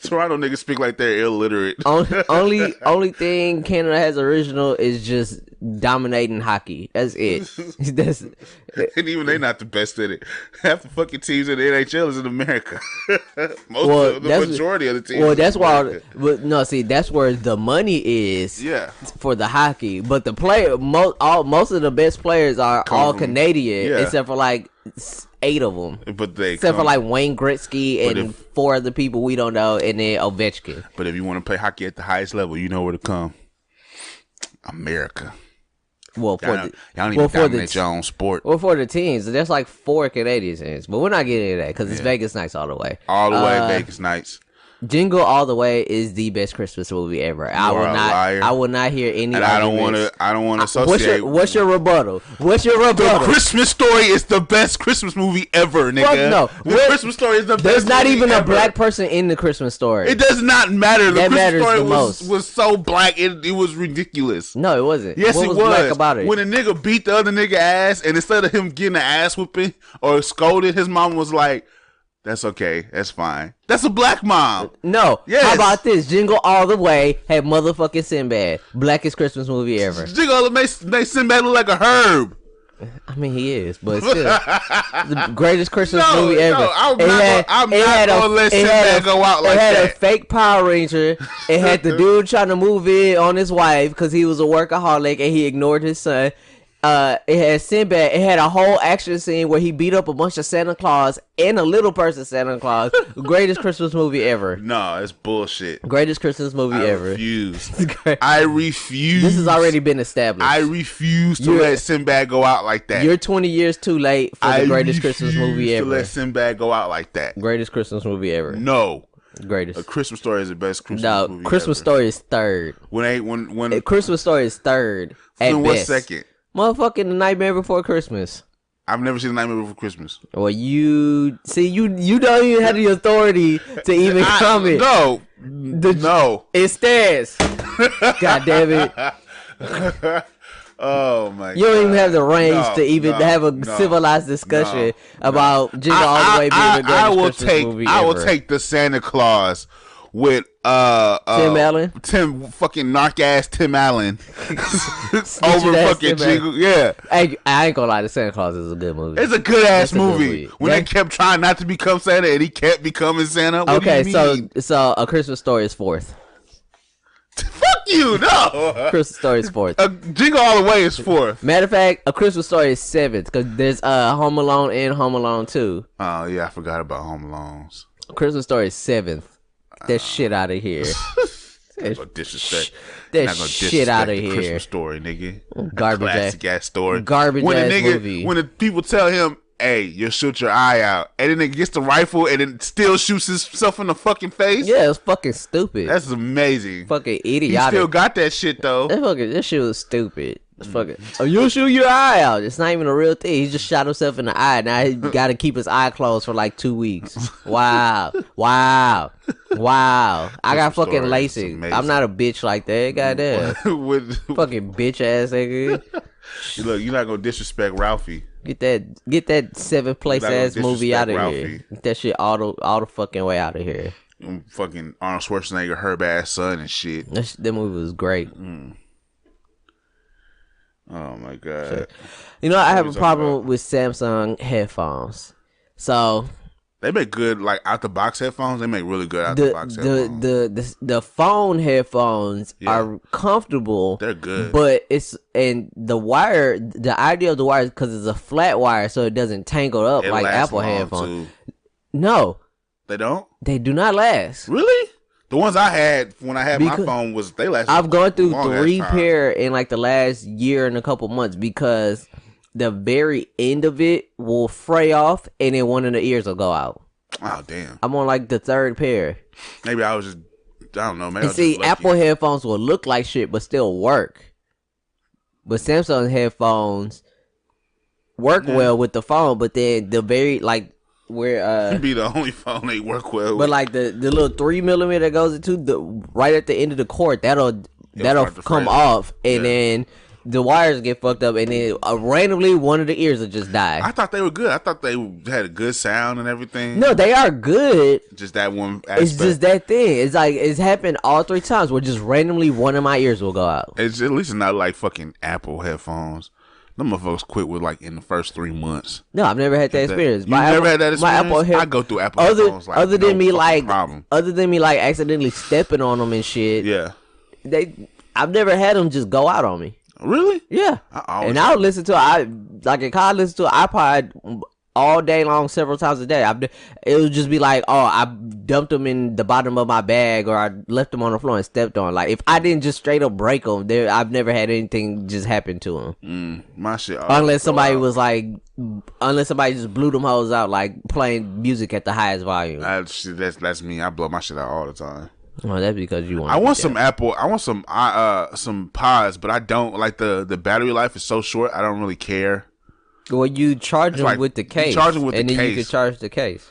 [SPEAKER 3] Toronto
[SPEAKER 2] niggas speak like they're illiterate.
[SPEAKER 3] Only thing Canada has original is just dominating hockey. That's it.
[SPEAKER 2] And even they not the best at it. Half the fucking teams in the NHL is in America. The majority of the teams.
[SPEAKER 3] Well, that's why. But no, see, that's where the money is.
[SPEAKER 2] Yeah.
[SPEAKER 3] For the hockey, but the most of the best players are all Canadian, except for like 8 of them.
[SPEAKER 2] But
[SPEAKER 3] except for like Wayne Gretzky and 4 other people we don't know, and then Ovechkin.
[SPEAKER 2] But if you want to play hockey at the highest level, you know where to come. America.
[SPEAKER 3] Well,
[SPEAKER 2] y'all don't even dominate your own sport.
[SPEAKER 3] Well, for the teams, there's like 4 Canadian teams, but we're not getting into that because it's Vegas Nights all the way.
[SPEAKER 2] All the way, Vegas Nights.
[SPEAKER 3] Jingle All the Way is the best Christmas movie ever. I will not hear any.
[SPEAKER 2] And I don't want to associate.
[SPEAKER 3] What's your rebuttal? The
[SPEAKER 2] Christmas Story is the best Christmas movie ever, nigga.
[SPEAKER 3] Fuck no.
[SPEAKER 2] The Christmas Story is the best.
[SPEAKER 3] There's not even
[SPEAKER 2] ever.
[SPEAKER 3] A black person in the Christmas Story.
[SPEAKER 2] It does not matter. The Christmas Story
[SPEAKER 3] most.
[SPEAKER 2] was so black. It was ridiculous.
[SPEAKER 3] No, it wasn't.
[SPEAKER 2] Yes,
[SPEAKER 3] what
[SPEAKER 2] it was.
[SPEAKER 3] Black about it?
[SPEAKER 2] When a nigga beat the other nigga ass, and instead of him getting an ass whipping or scolded, his mom was like, "That's okay. That's fine." That's a black mom.
[SPEAKER 3] No.
[SPEAKER 2] Yes.
[SPEAKER 3] How about this? Jingle All the Way had motherfucking Sinbad. Blackest Christmas movie ever.
[SPEAKER 2] Jingle All the Way made Sinbad look like a herb.
[SPEAKER 3] I mean, he is, but still, the greatest Christmas movie ever.
[SPEAKER 2] No, I'm not gonna let Sinbad go out like that.
[SPEAKER 3] It had a fake Power Ranger. It had the dude trying to move in on his wife because he was a workaholic and he ignored his son. It had Sinbad. It had a whole action scene where he beat up a bunch of Santa Claus and a little person Santa Claus. Greatest Christmas movie ever.
[SPEAKER 2] No, it's bullshit.
[SPEAKER 3] Greatest Christmas movie ever.
[SPEAKER 2] I refuse.
[SPEAKER 3] This has already been established.
[SPEAKER 2] I refuse to let Sinbad go out like that.
[SPEAKER 3] You're 20 years too late for the greatest Christmas movie ever.
[SPEAKER 2] To let Sinbad go out like that.
[SPEAKER 3] Greatest Christmas movie ever.
[SPEAKER 2] No.
[SPEAKER 3] Greatest.
[SPEAKER 2] A Christmas Story is the best Christmas movie
[SPEAKER 3] Christmas
[SPEAKER 2] ever.
[SPEAKER 3] Story is third.
[SPEAKER 2] When
[SPEAKER 3] Christmas Story is third. At
[SPEAKER 2] what
[SPEAKER 3] best.
[SPEAKER 2] second?
[SPEAKER 3] Motherfucking The Nightmare Before Christmas.
[SPEAKER 2] I've never seen Nightmare Before Christmas.
[SPEAKER 3] Well, you don't even have the authority to even comment.
[SPEAKER 2] No.
[SPEAKER 3] It stands. God damn it.
[SPEAKER 2] Oh my!
[SPEAKER 3] You don't even have the range to even have a civilized discussion about Jingle All the Way being the greatest Christmas movie ever.
[SPEAKER 2] I will take the Santa Claus with
[SPEAKER 3] Tim Allen,
[SPEAKER 2] fucking narc ass Tim Allen over fucking Jingle. Yeah,
[SPEAKER 3] I ain't gonna lie, the Santa Claus is a good movie.
[SPEAKER 2] It's a good ass movie. When they kept trying not to become Santa and he kept becoming Santa. What do you mean?
[SPEAKER 3] so A Christmas Story is fourth.
[SPEAKER 2] Fuck you, no.
[SPEAKER 3] Christmas Story is fourth.
[SPEAKER 2] Jingle All the Way is fourth.
[SPEAKER 3] Matter of fact, A Christmas Story is seventh because there's Home Alone and Home Alone 2.
[SPEAKER 2] Oh yeah, I forgot about Home Alones.
[SPEAKER 3] Christmas Story is seventh. That shit out of here.
[SPEAKER 2] Not gonna disrespect.
[SPEAKER 3] That shit out of here.
[SPEAKER 2] Christmas Story, nigga.
[SPEAKER 3] Garbage
[SPEAKER 2] classic ass story.
[SPEAKER 3] Garbage ass movie.
[SPEAKER 2] When the people tell him, "Hey, you'll shoot your eye out," and then he gets the rifle and then still shoots himself in the fucking face.
[SPEAKER 3] Yeah, it's fucking stupid.
[SPEAKER 2] That's amazing.
[SPEAKER 3] Fucking idiotic.
[SPEAKER 2] He still got that shit though.
[SPEAKER 3] That shit was stupid. It's fucking. Oh, you'll shoot your eye out. It's not even a real thing. He just shot himself in the eye. Now he got to keep his eye closed for like 2 weeks. Wow. I got fucking LASIK. I'm not a bitch like that. Goddamn. Fucking bitch ass nigga.
[SPEAKER 2] Look, you're not gonna disrespect Ralphie.
[SPEAKER 3] Get that seventh place ass movie out of here. Get that shit all the fucking way out of here.
[SPEAKER 2] Fucking Arnold Schwarzenegger, Herb ass son and shit.
[SPEAKER 3] That movie was great.
[SPEAKER 2] Oh my god!
[SPEAKER 3] You know, I have a problem with Samsung headphones. So
[SPEAKER 2] they make good like out the box headphones. They make really good out the box headphones.
[SPEAKER 3] The phone headphones are comfortable.
[SPEAKER 2] They're good,
[SPEAKER 3] but the wire. The idea of the wire is because it's a flat wire, so it doesn't tangle up like Apple headphones. No,
[SPEAKER 2] they don't.
[SPEAKER 3] They do not last.
[SPEAKER 2] Really? The ones I had when I had my phone they lasted.
[SPEAKER 3] I've gone through 3 pair in like the last year and a couple months because the very end of it will fray off and then one of the ears will go out.
[SPEAKER 2] Oh damn!
[SPEAKER 3] I'm on like the 3rd pair.
[SPEAKER 2] Maybe I was just I don't know. Maybe
[SPEAKER 3] and see, Apple headphones will look like shit but still work. But Samsung headphones work well with the phone, but then the very like. Where
[SPEAKER 2] be the only phone they work well with.
[SPEAKER 3] But like the little 3mm that goes into the right at the end of the cord, that'll come off, and then the wires get fucked up, and then randomly one of the ears will just die.
[SPEAKER 2] I thought they were good. I thought they had a good sound and everything.
[SPEAKER 3] No, they are good.
[SPEAKER 2] Just that one aspect.
[SPEAKER 3] It's just that thing. It's like it's happened all 3 times where just randomly one of my ears will go out.
[SPEAKER 2] It's at least not like fucking Apple headphones. Them motherfuckers quit with like in the first 3 months.
[SPEAKER 3] No, I've never had that experience.
[SPEAKER 2] You never had that experience? My Apple I go through Apple headphones like
[SPEAKER 3] other than me like accidentally stepping on them and shit.
[SPEAKER 2] Yeah.
[SPEAKER 3] I've never had them just go out on me.
[SPEAKER 2] Really?
[SPEAKER 3] Yeah. I would listen to I listen to an iPod all day long, several times a day. It would just be like, oh, I dumped them in the bottom of my bag, or I left them on the floor and stepped on. Like if I didn't just straight up break them, I've never had anything just happen to them.
[SPEAKER 2] My shit.
[SPEAKER 3] Unless somebody just blew them hoes out, like playing music at the highest volume.
[SPEAKER 2] That's me. I blow my shit out all the time.
[SPEAKER 3] Well, that's because you want.
[SPEAKER 2] I want some Apple. I want some pods, but I don't like the battery life is so short. I don't really care.
[SPEAKER 3] Well, you charge them with the case.
[SPEAKER 2] Charge them with the case.
[SPEAKER 3] And then you can charge the case.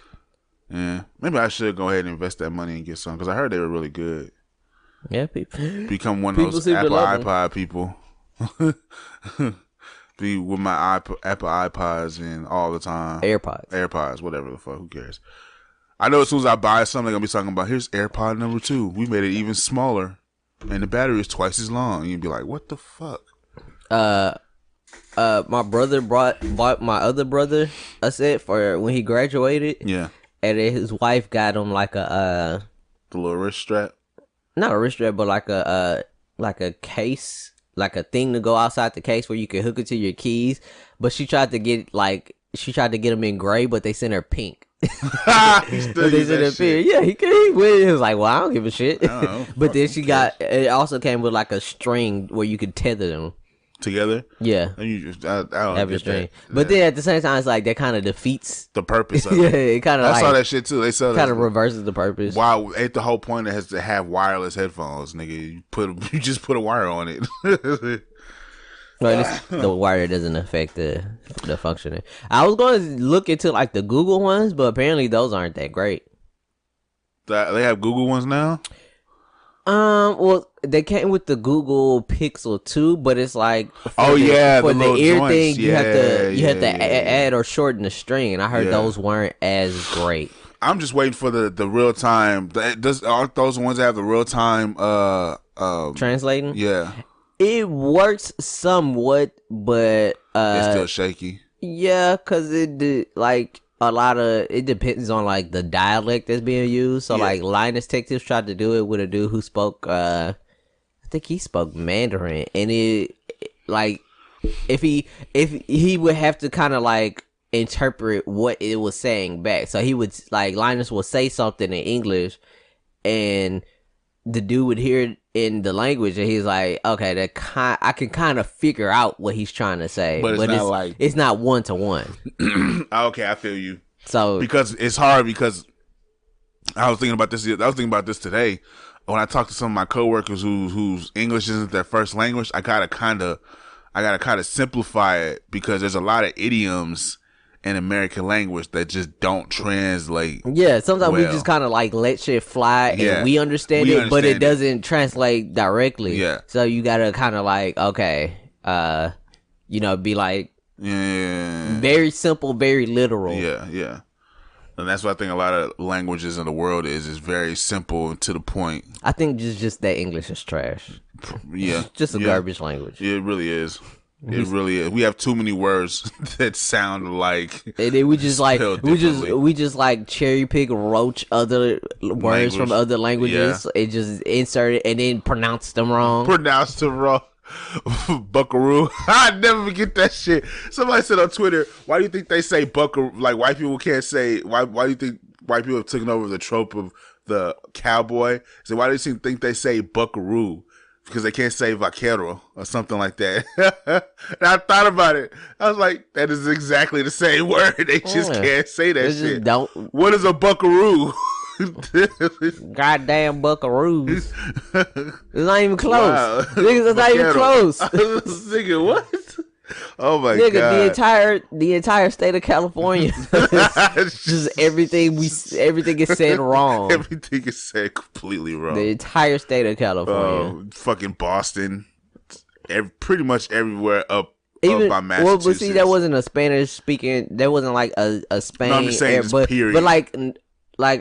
[SPEAKER 2] Yeah. Maybe I should go ahead and invest that money and get some, because I heard they were really good.
[SPEAKER 3] Yeah, people.
[SPEAKER 2] Become one of those Apple iPod people. Be with my Apple iPods in all the time. AirPods, whatever the fuck. Who cares? I know as soon as I buy something, they're going to be talking about, here's AirPod number 2. We made it even smaller. And the battery is twice as long. And you'd be like, what the fuck?
[SPEAKER 3] My brother bought my other brother a set for when he graduated.
[SPEAKER 2] Yeah.
[SPEAKER 3] And then his wife got him like
[SPEAKER 2] the little wrist strap.
[SPEAKER 3] Not a wrist strap, but like a case, like a thing to go outside the case where you can hook it to your keys. But she tried to get them in gray, but they sent her pink.
[SPEAKER 2] Yeah,
[SPEAKER 3] he was like, well, I don't give a shit. But then it also came with like a string where you could tether them
[SPEAKER 2] together.
[SPEAKER 3] Yeah,
[SPEAKER 2] and you just I don't
[SPEAKER 3] have a string. But then at the same time, it's like that kind of defeats
[SPEAKER 2] the purpose of it.
[SPEAKER 3] Yeah, it kind of.
[SPEAKER 2] I saw that shit too. They saw
[SPEAKER 3] kind of reverses the purpose.
[SPEAKER 2] Wow, ain't the whole point it has to have wireless headphones, nigga? You just put a wire on it.
[SPEAKER 3] Well, the wire doesn't affect the functioning. I was going to look into like the Google ones, but apparently those aren't that great.
[SPEAKER 2] They have Google ones now?
[SPEAKER 3] Well, they came with the Google Pixel 2, but it's like
[SPEAKER 2] for the
[SPEAKER 3] ear
[SPEAKER 2] joints.
[SPEAKER 3] thing, you have to add or shorten the string, and I heard those weren't as great.
[SPEAKER 2] I'm just waiting for the real time. Aren't those ones that have the real time
[SPEAKER 3] translating?
[SPEAKER 2] Yeah.
[SPEAKER 3] It works somewhat, but
[SPEAKER 2] it's still shaky.
[SPEAKER 3] Yeah, because a lot of it depends on like the dialect that's being used. So like Linus Tech Tips tried to do it with a dude who spoke I think he spoke Mandarin, and it like if he would have to kind of like interpret what it was saying back. So he would like Linus would say something in English and the dude would hear it in the language, and he's like, okay, I can kind of figure out what he's trying to say,
[SPEAKER 2] but
[SPEAKER 3] it's not one to one.
[SPEAKER 2] Okay, I feel you.
[SPEAKER 3] So
[SPEAKER 2] because it's hard, because I was thinking about this today when I talked to some of my coworkers whose English isn't their first language. I gotta kind of simplify it, because there's a lot of idioms in American language that just don't translate.
[SPEAKER 3] Yeah, sometimes we just kind of like let shit fly, and we understand it, but it doesn't translate directly.
[SPEAKER 2] Yeah.
[SPEAKER 3] So you gotta kind of like, okay, be like, very simple, very literal.
[SPEAKER 2] Yeah. And that's what I think a lot of languages in the world is very simple and to the point.
[SPEAKER 3] I think just that English is trash.
[SPEAKER 2] Yeah.
[SPEAKER 3] It's just a garbage language.
[SPEAKER 2] Yeah, it really is. It really is. We have too many words that sound like,
[SPEAKER 3] and then we just like cherry pick, roach other words from other languages. It just insert it and then pronounce them wrong.
[SPEAKER 2] Buckaroo. I never forget that shit. Somebody said on Twitter, "Why do you think they say buckaroo? Like white people can't say. Why do you think white people have taken over the trope of the cowboy? So why do you think they say buckaroo?" Because they can't say vaquero or something like that. And I thought about it. I was like, that is exactly the same word. They just can't say that shit. What is a buckaroo?
[SPEAKER 3] Goddamn buckaroos. It's not even close. Wow. Niggas, it's not even close.
[SPEAKER 2] Nigga, what? Oh my
[SPEAKER 3] god.
[SPEAKER 2] Nigga,
[SPEAKER 3] the entire state of California. Just everything is said wrong.
[SPEAKER 2] Everything is said completely wrong.
[SPEAKER 3] The entire state of California.
[SPEAKER 2] Fucking Boston. Pretty much everywhere up by Massachusetts.
[SPEAKER 3] Well, but see, that wasn't a Spanish speaking. That wasn't like a Spain. No,
[SPEAKER 2] I'm just saying period.
[SPEAKER 3] But like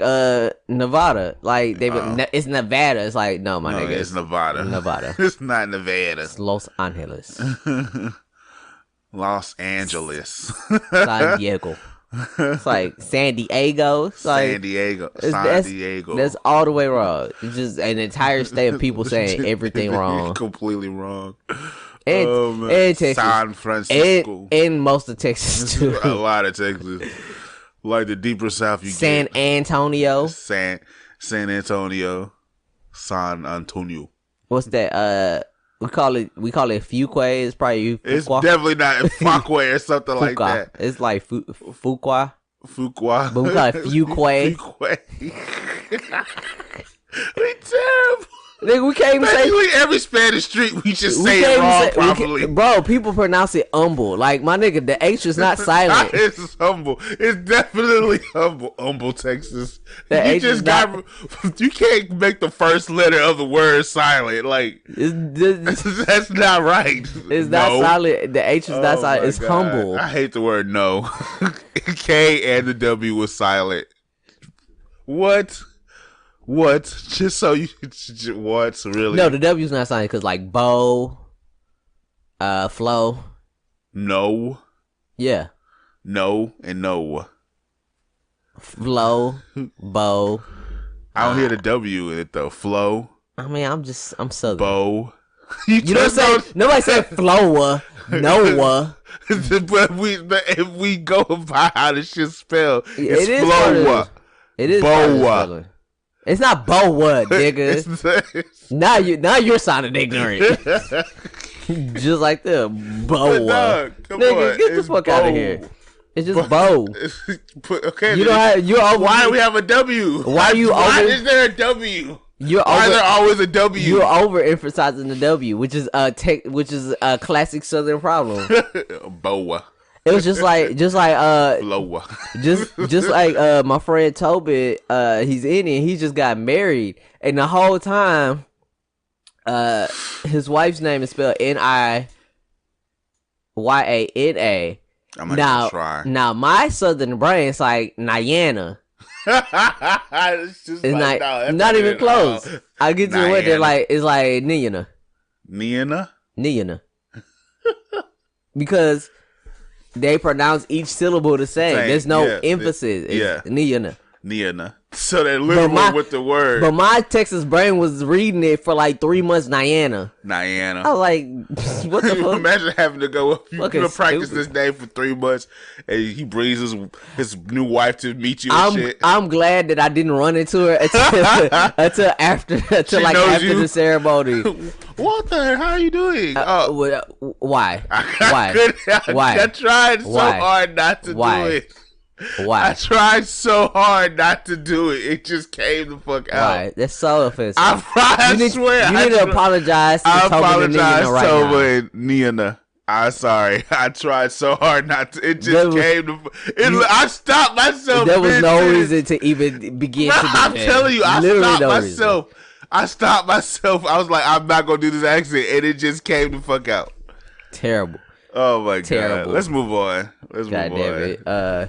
[SPEAKER 3] Nevada, like it's Nevada. It's like no, nigga,
[SPEAKER 2] it's Nevada.
[SPEAKER 3] Nevada.
[SPEAKER 2] It's not Nevada.
[SPEAKER 3] It's Los Angeles.
[SPEAKER 2] Los Angeles.
[SPEAKER 3] San Diego. It's like San Diego. It's like,
[SPEAKER 2] San Diego.
[SPEAKER 3] That's all the way wrong. It's just an entire state of people saying everything wrong.
[SPEAKER 2] Completely wrong.
[SPEAKER 3] And Texas.
[SPEAKER 2] San Francisco.
[SPEAKER 3] And most of Texas too.
[SPEAKER 2] A lot of Texas. Like the deeper south you
[SPEAKER 3] San
[SPEAKER 2] get.
[SPEAKER 3] Antonio.
[SPEAKER 2] San Antonio. San Antonio.
[SPEAKER 3] What's that? We call it Fuquay. It's probably Fuqua.
[SPEAKER 2] It's definitely not Fuquay or something like that.
[SPEAKER 3] It's like Fuqua.
[SPEAKER 2] Fuqua.
[SPEAKER 3] But we call it Fuquay.
[SPEAKER 2] We terrible.
[SPEAKER 3] Nigga, we can't even
[SPEAKER 2] basically say every Spanish street. We just say it wrong properly.
[SPEAKER 3] Bro, people pronounce it humble. Like my nigga, the H is not silent.
[SPEAKER 2] It's humble. It's definitely humble. Humble, Texas. You can't make the first letter of the word silent. Like that's not right.
[SPEAKER 3] It's not silent. The H is not silent. It's humble.
[SPEAKER 2] I hate the word no. K and the W was silent. What? Just so you... What? Really?
[SPEAKER 3] No, the W's not silent because like bow, flow.
[SPEAKER 2] No.
[SPEAKER 3] Yeah.
[SPEAKER 2] No and no.
[SPEAKER 3] Flow, bow.
[SPEAKER 2] I don't hear the W in it though. Flow.
[SPEAKER 3] I mean, I'm southern.
[SPEAKER 2] Bow.
[SPEAKER 3] You know what I'm saying? Nobody said flowa. Noah.
[SPEAKER 2] But if we go by how this shit spelled, it's
[SPEAKER 3] it is
[SPEAKER 2] flowa.
[SPEAKER 3] It is
[SPEAKER 2] boa.
[SPEAKER 3] It's not boa, nigga. Now you're sounding ignorant. Just like the boa. Nigga, get the fuck out of here. It's just bow.
[SPEAKER 2] Okay.
[SPEAKER 3] You don't have,
[SPEAKER 2] why do we have a W?
[SPEAKER 3] Why
[SPEAKER 2] is there a W? Why is there always a W?
[SPEAKER 3] You're overemphasizing the W, which is a classic Southern problem.
[SPEAKER 2] Boa.
[SPEAKER 3] It was just like
[SPEAKER 2] Loa.
[SPEAKER 3] just like my friend Toby, he's Indian. He just got married, and the whole time, his wife's name is spelled Niyana.
[SPEAKER 2] I'm gonna try.
[SPEAKER 3] Now my Southern brain's like Nayana.
[SPEAKER 2] It's just
[SPEAKER 3] It's
[SPEAKER 2] like,
[SPEAKER 3] not even close. I get to what they're like. It's like Niyana. Because they pronounce each syllable the same. There's no emphasis. It's Niyana.
[SPEAKER 2] So they literally with the word.
[SPEAKER 3] But my Texas brain was reading it for like 3 months. Niyana.
[SPEAKER 2] I
[SPEAKER 3] was like, what the fuck?
[SPEAKER 2] Imagine having to go up. You practice this name for 3 months, and he brings his new wife to meet you. And shit.
[SPEAKER 3] I'm glad that I didn't run into her until after the ceremony.
[SPEAKER 2] Walter, how are you doing?
[SPEAKER 3] Why?
[SPEAKER 2] I tried so hard not to do it.
[SPEAKER 3] Why?
[SPEAKER 2] I tried so hard not to do it. It just came the fuck out.
[SPEAKER 3] Why? That's so offensive.
[SPEAKER 2] I swear.
[SPEAKER 3] You need to apologize to
[SPEAKER 2] Niyana. Niyana. I'm sorry. I tried so hard not to. It just I stopped myself.
[SPEAKER 3] There was no reason to even begin to do
[SPEAKER 2] I'm telling you, I stopped myself. I was like, I'm not going to do this accent. And it just came the fuck out.
[SPEAKER 3] Terrible.
[SPEAKER 2] Oh my god! Let's move on.
[SPEAKER 3] Damn it.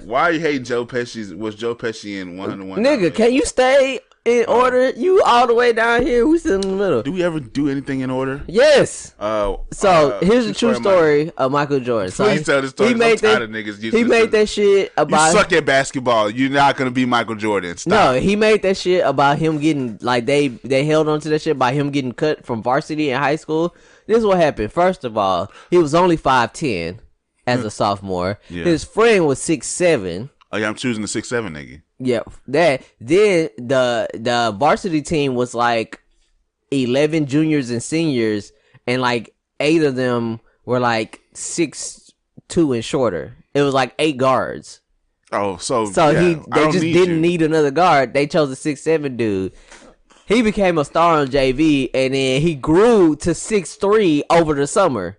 [SPEAKER 2] Why are you hating Joe Pesci? Was Joe Pesci in 101?
[SPEAKER 3] Nigga, can you stay in order? You all the way down here. We sit in the middle.
[SPEAKER 2] Do we ever do anything in order?
[SPEAKER 3] Yes. So here's the true story of Michael Jordan.
[SPEAKER 2] Please tell the story. I'm tired of niggas.
[SPEAKER 3] He made that shit about.
[SPEAKER 2] You suck at basketball. You're not gonna be Michael Jordan. Stop.
[SPEAKER 3] No, he made that shit about him getting like they held on to that shit by him getting cut from varsity in high school. This is what happened. First of all, he was only 5'10" as a sophomore. Yeah. His friend was 6'7".
[SPEAKER 2] Oh yeah, I'm choosing the 6'7" nigga.
[SPEAKER 3] Yeah, that. Then the varsity team was like 11 juniors and seniors, and like 8 of them were like 6'2" and shorter. It was like 8 guards.
[SPEAKER 2] Oh, so
[SPEAKER 3] they just didn't need another guard. They chose a 6'7" dude. He became a star on JV, and then he grew to 6'3" over the summer.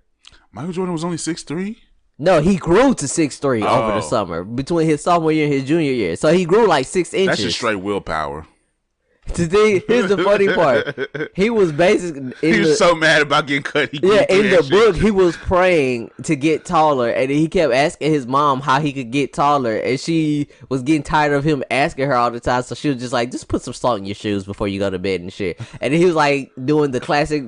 [SPEAKER 2] Michael Jordan was only 6'3"?
[SPEAKER 3] No, he grew to 6'3" over the summer between his sophomore year and his junior year. So he grew like 6 inches.
[SPEAKER 2] That's just straight willpower.
[SPEAKER 3] Here's the funny part. He was basically
[SPEAKER 2] he was so mad about getting cut.
[SPEAKER 3] In the book, he was praying to get taller, and he kept asking his mom how he could get taller, and she was getting tired of him asking her all the time. So she was just like, "Just put some salt in your shoes before you go to bed and shit." And he was like doing the classic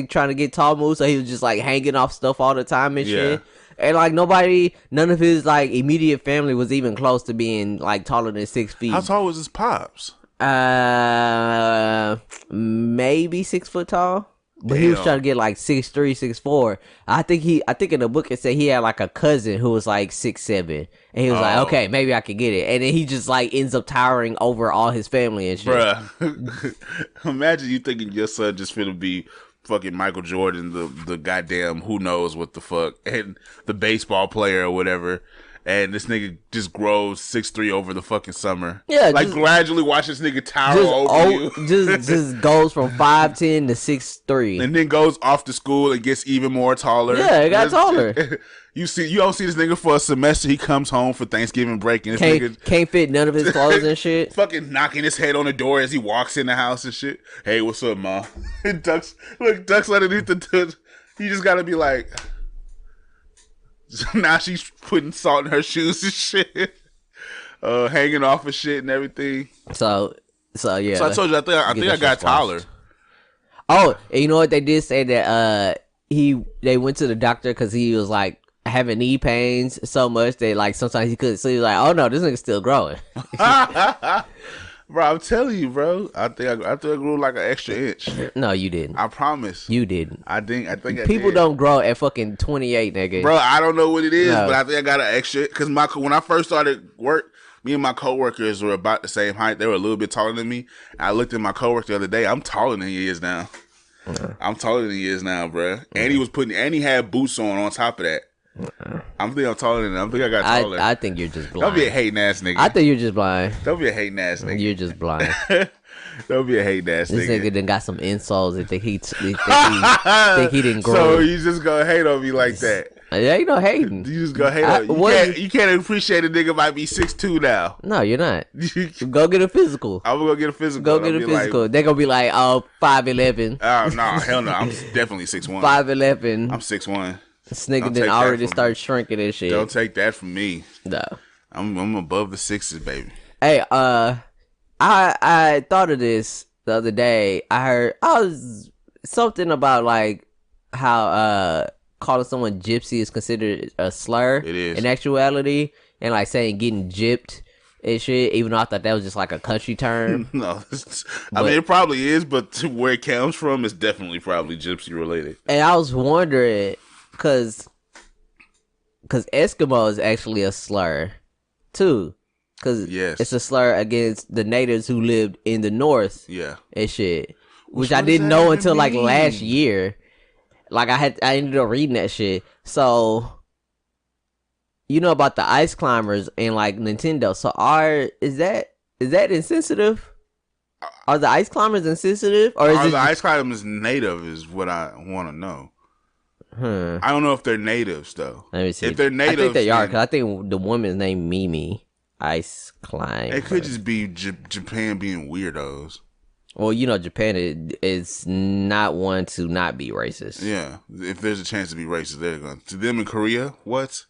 [SPEAKER 3] trying to get tall move. So he was just like hanging off stuff all the time and shit. And like none of his like immediate family was even close to being like taller than 6 feet.
[SPEAKER 2] How tall was his pops?
[SPEAKER 3] Maybe 6 foot tall, but he was trying to get like 6'3", 6'4". I think in the book it said he had like a cousin who was like 6'7", and he was like, okay, maybe I could get it, and then he just like ends up towering over all his family and shit.
[SPEAKER 2] Bruh, imagine you thinking your son just finna be fucking Michael Jordan, the goddamn who knows what the fuck, and the baseball player or whatever. And this nigga just grows 6'3" over the fucking summer. Yeah, like gradually watch this nigga tower over you.
[SPEAKER 3] just goes from 5'10" to 6'3",
[SPEAKER 2] and then goes off to school and gets even more taller.
[SPEAKER 3] Yeah, it got taller.
[SPEAKER 2] You don't see this nigga for a semester. He comes home for Thanksgiving break and this nigga
[SPEAKER 3] can't fit none of his clothes and shit.
[SPEAKER 2] Fucking knocking his head on the door as he walks in the house and shit. Hey, what's up, ma? And Duck's underneath the door. You just gotta be like. Now she's putting salt in her shoes and shit, hanging off of shit and everything.
[SPEAKER 3] So yeah.
[SPEAKER 2] So I told you, I think I got taller.
[SPEAKER 3] Oh, and you know what they did say that they went to the doctor because he was like having knee pains so much that like sometimes he couldn't sleep. Like, oh no, this nigga's still growing.
[SPEAKER 2] Bro, I'm telling you, bro. I think I grew like an extra inch.
[SPEAKER 3] No, you didn't.
[SPEAKER 2] I promise.
[SPEAKER 3] You didn't.
[SPEAKER 2] I think
[SPEAKER 3] people don't grow at fucking 28, nigga.
[SPEAKER 2] Bro, I don't know what it is, but I think I got an extra. Because when I first started work, me and my coworkers were about the same height. They were a little bit taller than me. I looked at my coworker the other day. I'm taller than he is now. I'm taller than he is now, bro. And he had boots on top of that. I'm taller than him. I think I got taller.
[SPEAKER 3] I think you're just blind.
[SPEAKER 2] Don't be a hating ass nigga.
[SPEAKER 3] I think you're just blind.
[SPEAKER 2] Don't be a hating ass nigga.
[SPEAKER 3] You're just blind.
[SPEAKER 2] Don't be a hate ass
[SPEAKER 3] This
[SPEAKER 2] nigga.
[SPEAKER 3] nigga done got some insults and think he didn't grow.
[SPEAKER 2] So you just gonna hate on me like that?
[SPEAKER 3] There ain't no hating.
[SPEAKER 2] You just gonna hate on me. You can't appreciate a nigga might be 6'2" now.
[SPEAKER 3] No, you're not. Go get a physical.
[SPEAKER 2] I'm gonna go get a physical.
[SPEAKER 3] Go get a physical. They're gonna be like, oh, 5'11".
[SPEAKER 2] No, hell no. I'm definitely 6'1".
[SPEAKER 3] 5'11".
[SPEAKER 2] I'm 6'1".
[SPEAKER 3] This nigga then already start shrinking and shit.
[SPEAKER 2] Don't take that from me.
[SPEAKER 3] No.
[SPEAKER 2] I'm above the sixes, baby.
[SPEAKER 3] Hey, I thought of this the other day. I was something about like how calling someone gypsy is considered a slur.
[SPEAKER 2] It is.
[SPEAKER 3] In actuality, and like saying getting gypped and shit, even though I thought that was just like a country term.
[SPEAKER 2] No, I mean it probably is, but to where it comes from, it's definitely probably gypsy related.
[SPEAKER 3] And I was wondering, cause Eskimo is actually a slur too. Because it's a slur against the natives who lived in the north. Yeah. And shit. Which I didn't know until like last year. Like I ended up reading that shit. So you know about the ice climbers and like Nintendo. So is that insensitive? Are the ice climbers insensitive? Or
[SPEAKER 2] are the ice climbers native is what I want to know. I don't know if they're natives though.
[SPEAKER 3] Let me see.
[SPEAKER 2] If they're natives,
[SPEAKER 3] I think they are, because I think the woman's name Mimi. Ice climb.
[SPEAKER 2] It could just be Japan being weirdos.
[SPEAKER 3] Well, you know, Japan is not one to not be racist.
[SPEAKER 2] Yeah, if there's a chance to be racist, they're going to them in Korea. What?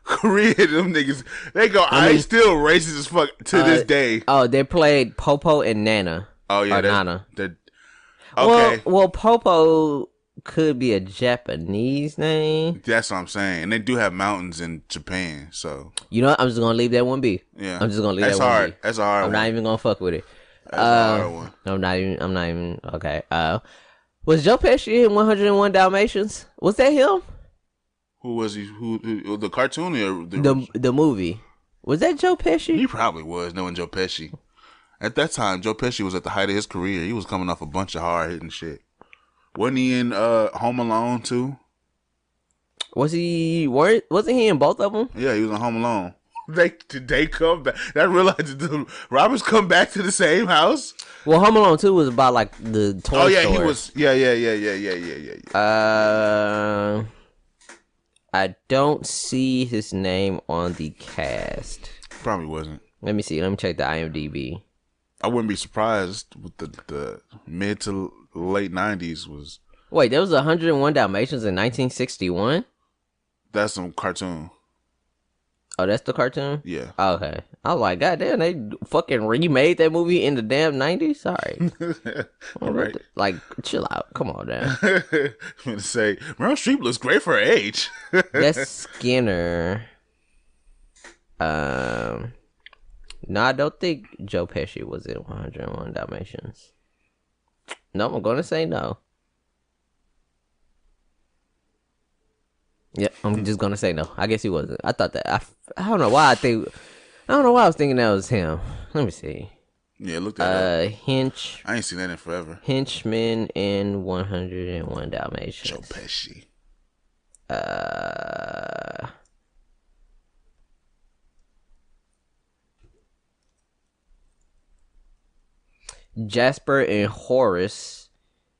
[SPEAKER 2] Korea, them niggas, they go. I mean, still racist as fuck to this day.
[SPEAKER 3] Oh, they played Popo and Nana.
[SPEAKER 2] Oh yeah,
[SPEAKER 3] Nana.
[SPEAKER 2] Okay.
[SPEAKER 3] Well, Popo could be a Japanese name.
[SPEAKER 2] That's what I'm saying. And they do have mountains in Japan, so
[SPEAKER 3] you know what? I'm just gonna leave that one be.
[SPEAKER 2] Yeah,
[SPEAKER 3] I'm just gonna leave that one be.
[SPEAKER 2] That's a hard.
[SPEAKER 3] I'm not even gonna fuck with it.
[SPEAKER 2] That's a hard one.
[SPEAKER 3] I'm not even. Okay. Was Joe Pesci in 101 Dalmatians? Was that him?
[SPEAKER 2] Who was he? Who the cartoon or
[SPEAKER 3] the movie? Was that Joe Pesci?
[SPEAKER 2] He probably was, knowing Joe Pesci. At that time, Joe Pesci was at the height of his career. He was coming off a bunch of hard hitting shit. Wasn't he in Home Alone too? Wasn't he in both of them? Yeah, he was in Home Alone. They come back. I realized the Roberts come back to the same house.
[SPEAKER 3] Well, Home Alone 2 was about like the toy
[SPEAKER 2] Oh yeah,
[SPEAKER 3] store.
[SPEAKER 2] he was. Yeah.
[SPEAKER 3] I don't see his name on the cast.
[SPEAKER 2] Probably wasn't.
[SPEAKER 3] Let me see. Let me check the IMDb.
[SPEAKER 2] I wouldn't be surprised with the mid to late 90s was.
[SPEAKER 3] Wait, there was 101 Dalmatians in 1961?
[SPEAKER 2] That's some cartoon.
[SPEAKER 3] Oh, that's the cartoon?
[SPEAKER 2] Yeah.
[SPEAKER 3] Okay. I was like, goddamn, they fucking remade that movie in the damn 90s? Sorry.
[SPEAKER 2] All right.
[SPEAKER 3] Like, chill out. Come on, now.
[SPEAKER 2] I'm going to say, Meryl Streep looks great for her age.
[SPEAKER 3] That's Skinner. No, I don't think Joe Pesci was in 101 Dalmatians. No, I'm going to say no. Yeah, I'm just gonna say no. I guess he wasn't. I thought that. I don't know why. I don't know why I was thinking that was him. Let me see.
[SPEAKER 2] Yeah, look that up.
[SPEAKER 3] Hinch.
[SPEAKER 2] I ain't seen that in forever.
[SPEAKER 3] Henchman in 101 Dalmatians.
[SPEAKER 2] Joe Pesci.
[SPEAKER 3] Jasper and Horace.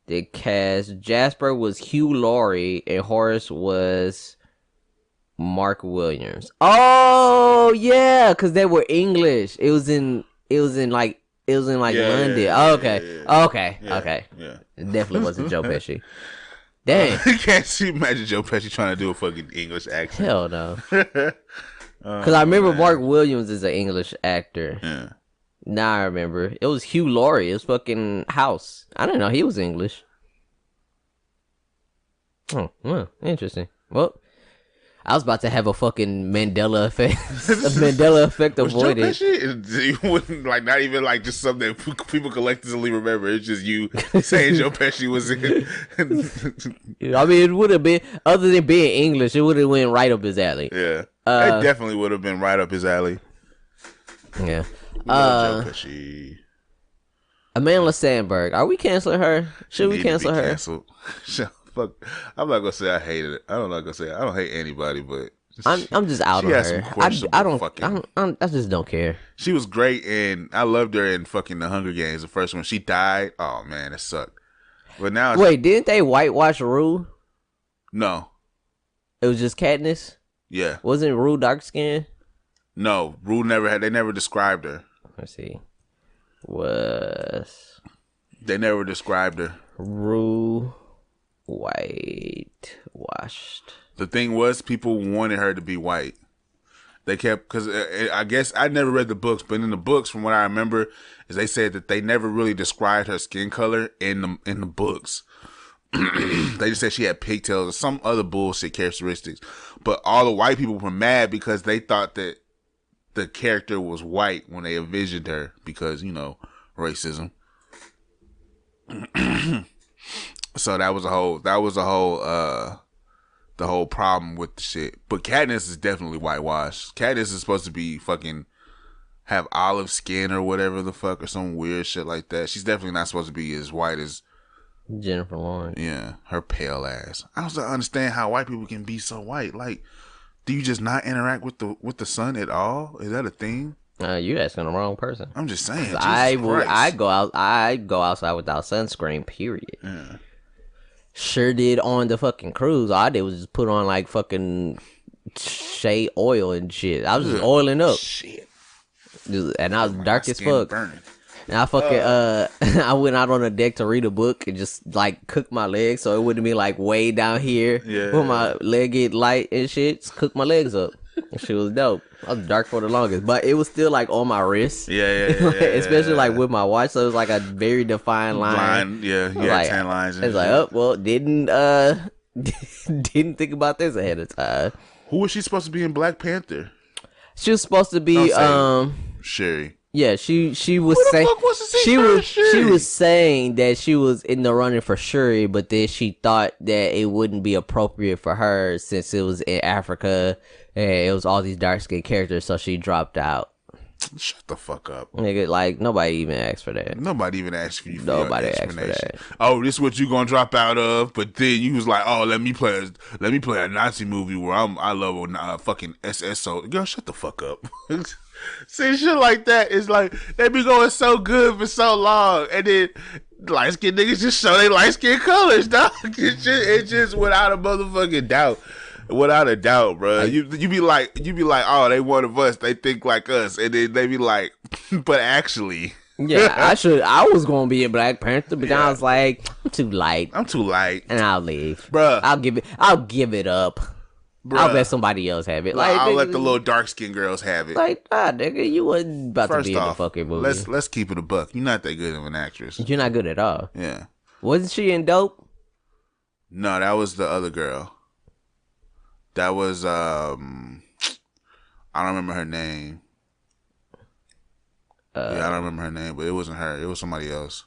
[SPEAKER 3] The cast. Jasper was Hugh Laurie and Horace was Mark Williams. Oh yeah, because they were English. It was in London.
[SPEAKER 2] Yeah,
[SPEAKER 3] Okay.
[SPEAKER 2] Yeah.
[SPEAKER 3] It definitely wasn't Joe Pesci. Dang.
[SPEAKER 2] Can't you imagine Joe Pesci trying to do a fucking English accent?
[SPEAKER 3] Hell no. Because I remember Mark Williams is an English actor.
[SPEAKER 2] Yeah.
[SPEAKER 3] Now I remember. It was Hugh Laurie. It was fucking House. I didn't know he was English. Oh, well, interesting. Well, I was about to have a fucking Mandela effect. A Mandela effect avoided.
[SPEAKER 2] Was Joe Pesci? You wouldn't, like, not even like just something that people collectively remember. It's just you saying Joe Pesci was in.
[SPEAKER 3] I mean, it would have been, other than being English, it would have went right up his alley.
[SPEAKER 2] Yeah. It definitely would have been right up his alley.
[SPEAKER 3] Yeah.
[SPEAKER 2] Joe Pesci.
[SPEAKER 3] Amandla Sandberg. Are we canceling her? Should we cancel her?
[SPEAKER 2] Fuck. I'm not gonna say I hated it. I'm not gonna say I don't hate anybody, but
[SPEAKER 3] I'm just out
[SPEAKER 2] She
[SPEAKER 3] on
[SPEAKER 2] had
[SPEAKER 3] her.
[SPEAKER 2] some questionable
[SPEAKER 3] I just don't care.
[SPEAKER 2] She was great, and I loved her in fucking The Hunger Games. The first one, she died. Oh man, it sucked. But now,
[SPEAKER 3] Wait, didn't they whitewash Rue?
[SPEAKER 2] No.
[SPEAKER 3] It was just Katniss.
[SPEAKER 2] Yeah.
[SPEAKER 3] Wasn't Rue dark skin?
[SPEAKER 2] No, Rue they never described her.
[SPEAKER 3] Let's see.
[SPEAKER 2] They never described her.
[SPEAKER 3] Rue whitewashed.
[SPEAKER 2] The thing was, people wanted her to be white. They kept, because I guess I never read the books, but in the books, from what I remember, is they said that they never really described her skin color in the books. They just said she had pigtails or some other bullshit characteristics. But all the white people were mad because they thought that the character was white when they envisioned her because, racism. So that was the whole problem with the shit. But Katniss is definitely whitewashed. Katniss is supposed to be fucking have olive skin or whatever the fuck, or some weird shit like that. She's definitely not supposed to be as white as
[SPEAKER 3] Jennifer Lawrence.
[SPEAKER 2] Yeah, her pale ass. I don't understand how white people can be so white. Like, do you just not interact with the sun at all? Is that a thing?
[SPEAKER 3] You asking the wrong person.
[SPEAKER 2] I'm just saying.
[SPEAKER 3] I go outside without sunscreen. Period.
[SPEAKER 2] Yeah.
[SPEAKER 3] Sure did on the fucking cruise. All I did was just put on like fucking shea oil and shit. I was just oiling up.
[SPEAKER 2] Shit.
[SPEAKER 3] And I was dark as fuck.
[SPEAKER 2] Burning.
[SPEAKER 3] And I fucking I went out on the deck to read a book and just like cook my legs so it wouldn't be like way down here.
[SPEAKER 2] Yeah.
[SPEAKER 3] When my leg get light and shit, just cook my legs up. Shit was dope. I was dark for the longest, but it was still like on my wrist.
[SPEAKER 2] Yeah.
[SPEAKER 3] Especially like with my watch, so it was like a very defined line.
[SPEAKER 2] Yeah, you had
[SPEAKER 3] like,
[SPEAKER 2] 10 lines.
[SPEAKER 3] It's like, oh well, didn't think about this ahead of time.
[SPEAKER 2] Who was she supposed to be in Black Panther?
[SPEAKER 3] She was supposed to be
[SPEAKER 2] Shuri.
[SPEAKER 3] Yeah, she was saying she was saying that she was in the running for Shuri, but then she thought that it wouldn't be appropriate for her since it was in Africa and it was all these dark skinned characters, so she dropped out.
[SPEAKER 2] Shut the fuck up.
[SPEAKER 3] Nigga, like nobody even asked for that.
[SPEAKER 2] Nobody even asked you for
[SPEAKER 3] Nobody
[SPEAKER 2] your
[SPEAKER 3] asked for
[SPEAKER 2] explanation.
[SPEAKER 3] that.
[SPEAKER 2] Oh, this is what you gonna drop out of? But then you was like, oh, let me play a Nazi movie where I love a fucking SSO. Girl, shut the fuck up. See, shit like that is like they be going so good for so long, and then light skinned niggas just show they light skinned colors, dog. It's just without a motherfucking doubt. Without a doubt, bro. You be like, oh, they one of us. They think like us, and then they be like, but actually,
[SPEAKER 3] yeah, I was gonna be a Black Panther, but then I was like, I'm too light, and I'll leave,
[SPEAKER 2] bruh.
[SPEAKER 3] I'll give it up. Bruh. I'll let somebody else have it. Like,
[SPEAKER 2] I'll
[SPEAKER 3] nigga,
[SPEAKER 2] let the little dark skinned girls have it.
[SPEAKER 3] Like, nigga, you wasn't about to be in the fucking movie.
[SPEAKER 2] Let's keep it a buck. You're not that good of an actress.
[SPEAKER 3] You're not good at all.
[SPEAKER 2] Yeah.
[SPEAKER 3] Wasn't she in Dope?
[SPEAKER 2] No, that was the other girl. That was I don't remember her name. I don't remember her name, but it wasn't her. It was somebody else.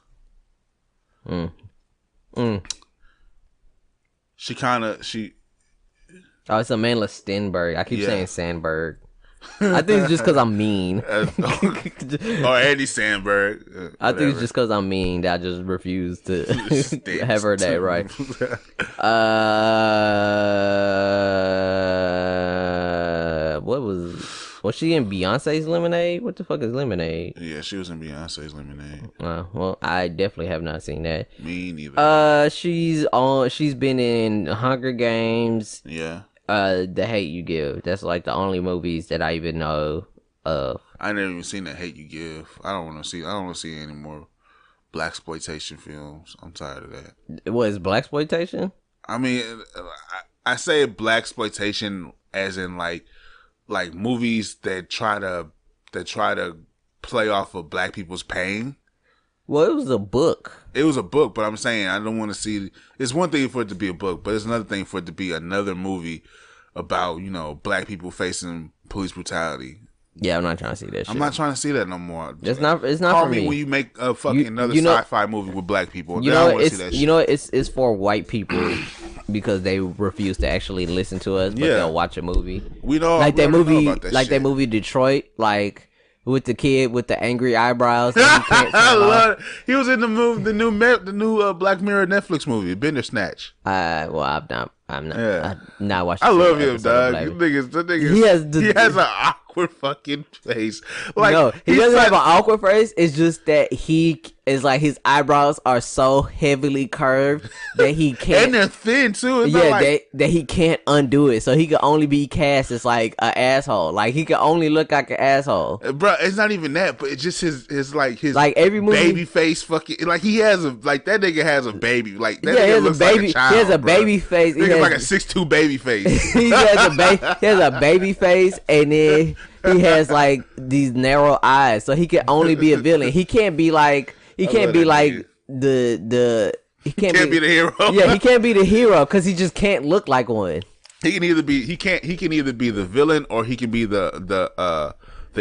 [SPEAKER 2] She
[SPEAKER 3] Oh, it's Amandla Stenberg. I keep saying Sandberg. I think it's just because I'm mean.
[SPEAKER 2] Or Andy Sandberg.
[SPEAKER 3] I think it's just because I'm mean that I just refuse to have her name right. What was she in Beyonce's Lemonade? What the fuck is Lemonade?
[SPEAKER 2] Yeah, she was in Beyonce's Lemonade.
[SPEAKER 3] Well, I definitely have not seen that.
[SPEAKER 2] Me neither.
[SPEAKER 3] She's been in Hunger Games.
[SPEAKER 2] Yeah.
[SPEAKER 3] The Hate You Give. That's like the only movies that I even know of.
[SPEAKER 2] I never even seen The Hate You Give. I don't want to see any more blaxploitation films. I'm tired of that.
[SPEAKER 3] What is blaxploitation?
[SPEAKER 2] I mean, I say blaxploitation as in like movies that try to play off of black people's pain.
[SPEAKER 3] Well, it was a book.
[SPEAKER 2] It was a book, but I'm saying I don't want to see. It's one thing for it to be a book, but it's another thing for it to be another movie about black people facing police brutality.
[SPEAKER 3] Yeah, I'm not trying to see that shit.
[SPEAKER 2] I'm not trying to see that no more.
[SPEAKER 3] It's not
[SPEAKER 2] Call
[SPEAKER 3] for me.
[SPEAKER 2] When you make a fucking another sci-fi movie with black people.
[SPEAKER 3] It's for white people because they refuse to actually listen to us, but they'll watch a movie.
[SPEAKER 2] We know
[SPEAKER 3] like that movie,
[SPEAKER 2] know about that
[SPEAKER 3] like
[SPEAKER 2] shit.
[SPEAKER 3] that movie Detroit, like with the kid with the angry eyebrows. That he can't
[SPEAKER 2] I
[SPEAKER 3] turn off.
[SPEAKER 2] love it. He was in the movie, the new Black Mirror Netflix movie, Bandersnatch.
[SPEAKER 3] Well, I'm not.
[SPEAKER 2] Yeah.
[SPEAKER 3] I'm not watching.
[SPEAKER 2] I love him,
[SPEAKER 3] episode of
[SPEAKER 2] dog.
[SPEAKER 3] Black
[SPEAKER 2] The nigga,
[SPEAKER 3] He
[SPEAKER 2] he has an awkward fucking face. Like,
[SPEAKER 3] no, he
[SPEAKER 2] he's
[SPEAKER 3] doesn't have
[SPEAKER 2] like-
[SPEAKER 3] an awkward face. It's just that he is like his eyebrows are so heavily curved that he can't.
[SPEAKER 2] and they're thin too. It's not
[SPEAKER 3] Yeah,
[SPEAKER 2] like,
[SPEAKER 3] that he can't undo it. So he can only be cast as like an asshole. Like he can only look like an asshole.
[SPEAKER 2] bro, it's not even that, but it's just his like
[SPEAKER 3] every movie,
[SPEAKER 2] baby face fucking like he has a like that nigga has a baby like that
[SPEAKER 3] yeah, he
[SPEAKER 2] nigga
[SPEAKER 3] has a
[SPEAKER 2] looks
[SPEAKER 3] baby.
[SPEAKER 2] like a child,
[SPEAKER 3] he has a
[SPEAKER 2] bro.
[SPEAKER 3] baby face. He
[SPEAKER 2] Nigga
[SPEAKER 3] has,
[SPEAKER 2] like a 6'2" baby face.
[SPEAKER 3] he has a baby face, and then he has like these narrow eyes. So he can only be a villain. He can't be like he can't be
[SPEAKER 2] that
[SPEAKER 3] like
[SPEAKER 2] nigga.
[SPEAKER 3] the he can't
[SPEAKER 2] Be the hero.
[SPEAKER 3] Yeah, he can't be the hero because he just can't look like one.
[SPEAKER 2] He can either be the villain or he can be the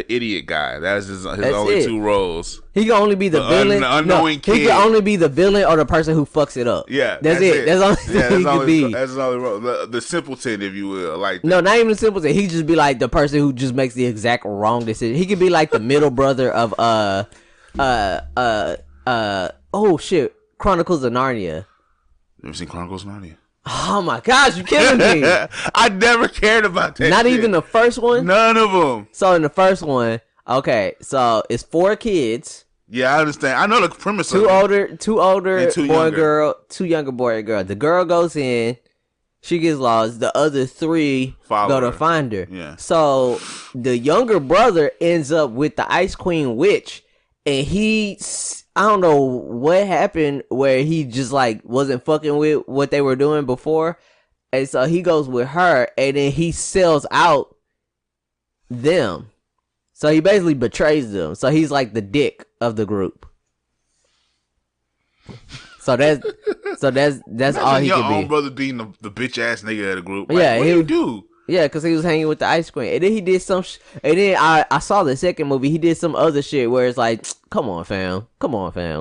[SPEAKER 2] idiot guy. That's his only two roles.
[SPEAKER 3] He can only be the villain.
[SPEAKER 2] Unknowing kid.
[SPEAKER 3] He can only be the villain or the person who fucks it up.
[SPEAKER 2] Yeah,
[SPEAKER 3] that's it. That's all he can be.
[SPEAKER 2] That's his only role. The simpleton, if you will. Like
[SPEAKER 3] no, not even the simpleton. He just be like the person who just makes the exact wrong decision. He could be like the middle brother of oh shit, Chronicles of Narnia.
[SPEAKER 2] Never seen Chronicles of Narnia?
[SPEAKER 3] Oh my gosh, you killing me.
[SPEAKER 2] I never cared about that.
[SPEAKER 3] Not
[SPEAKER 2] shit.
[SPEAKER 3] even the first one.
[SPEAKER 2] None of them.
[SPEAKER 3] So in the first one, okay, so it's 4 kids.
[SPEAKER 2] Yeah, I understand. I know the premise.
[SPEAKER 3] Two
[SPEAKER 2] of it.
[SPEAKER 3] older
[SPEAKER 2] And two
[SPEAKER 3] boy
[SPEAKER 2] younger.
[SPEAKER 3] and girl, 2 younger boy and girl. The girl goes in, she gets lost. The other 3
[SPEAKER 2] Follow
[SPEAKER 3] go to
[SPEAKER 2] her.
[SPEAKER 3] find her.
[SPEAKER 2] Yeah.
[SPEAKER 3] So the younger brother ends up with the Ice Queen witch, and I don't know what happened where he just like wasn't fucking with what they were doing before, and so he goes with her, and then he sells out them. So he basically betrays them. So he's like the dick of the group. So that's all he
[SPEAKER 2] your
[SPEAKER 3] could
[SPEAKER 2] own
[SPEAKER 3] be.
[SPEAKER 2] brother being the bitch ass nigga of the group.
[SPEAKER 3] Yeah,
[SPEAKER 2] Like, what
[SPEAKER 3] he-
[SPEAKER 2] do you do?
[SPEAKER 3] Yeah, because he was hanging with the Ice Queen. And then he did some and then I saw the second movie. He did some other shit where it's like, come on, fam.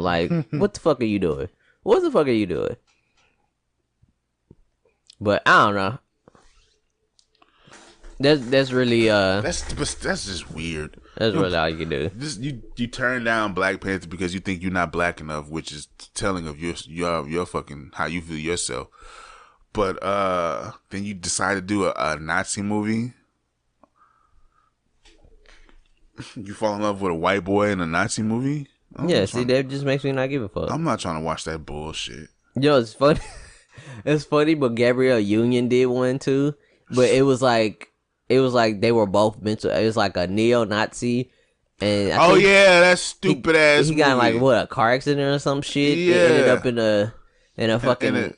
[SPEAKER 3] Like, what the fuck are you doing? What the fuck are you doing? But I don't know. That's really
[SPEAKER 2] That's just weird.
[SPEAKER 3] that's really all you can do.
[SPEAKER 2] Just you turn down Black Panther because you think you're not black enough, which is telling of your fucking how you feel yourself. But then you decide to do a Nazi movie. You fall in love with a white boy in a Nazi movie.
[SPEAKER 3] Yeah, see, that just makes me not give a fuck.
[SPEAKER 2] I'm not trying to watch that bullshit.
[SPEAKER 3] Yo, it's funny. It's funny, but Gabrielle Union did one too. But it was like they were both mental. It was like a neo-Nazi, and I think
[SPEAKER 2] that stupid ass.
[SPEAKER 3] he got in,
[SPEAKER 2] movie.
[SPEAKER 3] like what, a car accident or some shit.
[SPEAKER 2] Yeah.
[SPEAKER 3] It ended up in a fucking
[SPEAKER 2] and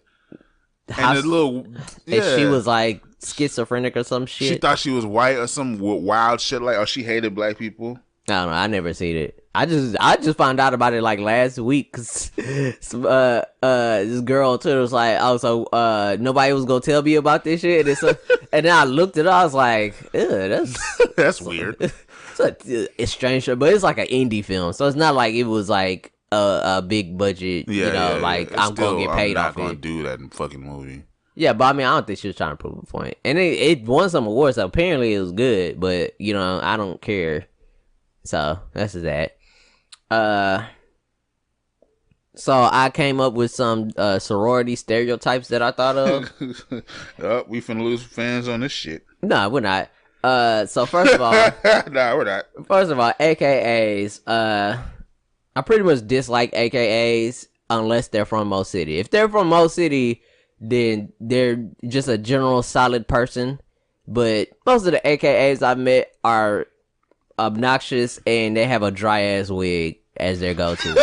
[SPEAKER 3] house,
[SPEAKER 2] the little
[SPEAKER 3] and she was like schizophrenic or some shit.
[SPEAKER 2] She thought she was white or some wild shit like, or she hated black people.
[SPEAKER 3] I don't know. I never seen it. I just found out about it like last week because this girl on Twitter was like, "Oh, so nobody was gonna tell me about this shit." And then I looked it up. I was like, "Ew,
[SPEAKER 2] That's weird.
[SPEAKER 3] it's strange shit." But it's like an indie film, so it's not like it was like a big budget. Like I'm gonna get paid off
[SPEAKER 2] I'm not
[SPEAKER 3] it.
[SPEAKER 2] gonna do that in fucking movie.
[SPEAKER 3] Yeah, but I mean, I don't think she was trying to prove a point. And it won some awards. So apparently, it was good. But I don't care. So that's that. So I came up with some sorority stereotypes that I thought of.
[SPEAKER 2] We finna lose fans on this shit.
[SPEAKER 3] No, we're not. So first of all,
[SPEAKER 2] nah, we're not.
[SPEAKER 3] First of all, AKAs. I pretty much dislike AKAs unless they're from Mo City. If they're from Mo City, then they're just a general solid person. But most of the AKAs I met are obnoxious and they have a dry ass wig as their go-to.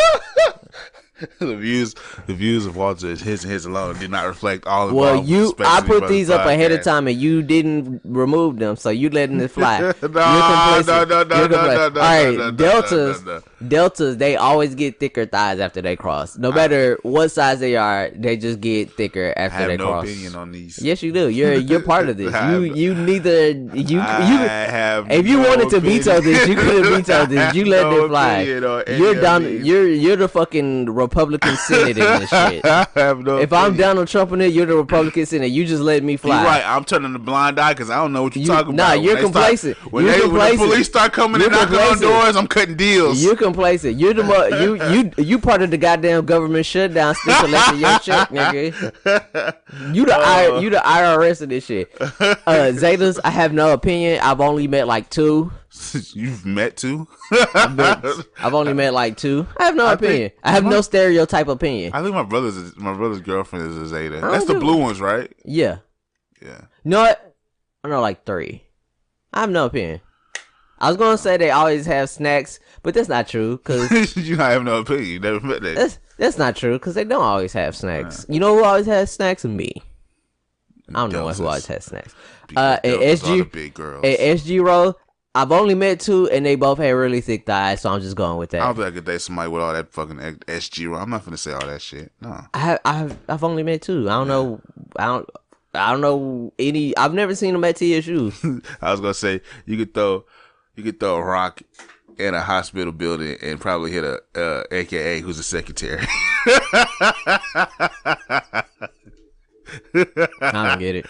[SPEAKER 2] The views of Walter is his alone did not reflect all.
[SPEAKER 3] Well, I put these up ahead of time and you didn't remove them, so you letting it fly.
[SPEAKER 2] No.
[SPEAKER 3] All right, deltas, they always get thicker thighs after they cross. No matter what size they are, they just get thicker after they cross.
[SPEAKER 2] I have no opinion on these.
[SPEAKER 3] Yes, you do. You're part of this. You
[SPEAKER 2] have.
[SPEAKER 3] If you
[SPEAKER 2] no
[SPEAKER 3] wanted to
[SPEAKER 2] opinion.
[SPEAKER 3] veto this, you could have vetoed this. You let
[SPEAKER 2] No
[SPEAKER 3] it fly.
[SPEAKER 2] opinion on any
[SPEAKER 3] You're
[SPEAKER 2] of
[SPEAKER 3] down.
[SPEAKER 2] these.
[SPEAKER 3] You're the fucking Republican Senate in this shit.
[SPEAKER 2] I have no
[SPEAKER 3] If I'm Donald Trump in it, you're the Republican Senate. You just let me fly.
[SPEAKER 2] You're right. I'm turning the blind eye because I don't know what you're talking
[SPEAKER 3] Nah,
[SPEAKER 2] about.
[SPEAKER 3] you're complacent.
[SPEAKER 2] When the police start coming and knocking on doors, I'm cutting deals.
[SPEAKER 3] You're complacent. You're you part of the goddamn government shutdown still collecting your check, nigga. You the IRS of this shit. Zetas, I have no opinion. I've only met like 2.
[SPEAKER 2] You've met 2?
[SPEAKER 3] I've only met like 2. I have no opinion. I have no stereotype opinion.
[SPEAKER 2] I think my brother's girlfriend is a Zeta. That's the blue ones, right?
[SPEAKER 3] Yeah.
[SPEAKER 2] Yeah.
[SPEAKER 3] You know what? I know like 3. I have no opinion. I was gonna say they always have snacks, but that's not true. Cause
[SPEAKER 2] you have no opinion. You never met that.
[SPEAKER 3] That's not true because they don't always have snacks. You know who always has snacks? Me. I don't know who always has snacks. At SG Row, I've only met 2, and they both had really thick thighs, so I'm just going with that.
[SPEAKER 2] I don't think I could date somebody with all that fucking SG. I'm not gonna say all that shit. No.
[SPEAKER 3] I've only met 2. I don't know. I don't know any. I've never seen them at TSU.
[SPEAKER 2] I was gonna say you could throw a rock in a hospital building and probably hit a AKA who's a secretary.
[SPEAKER 3] I don't get it.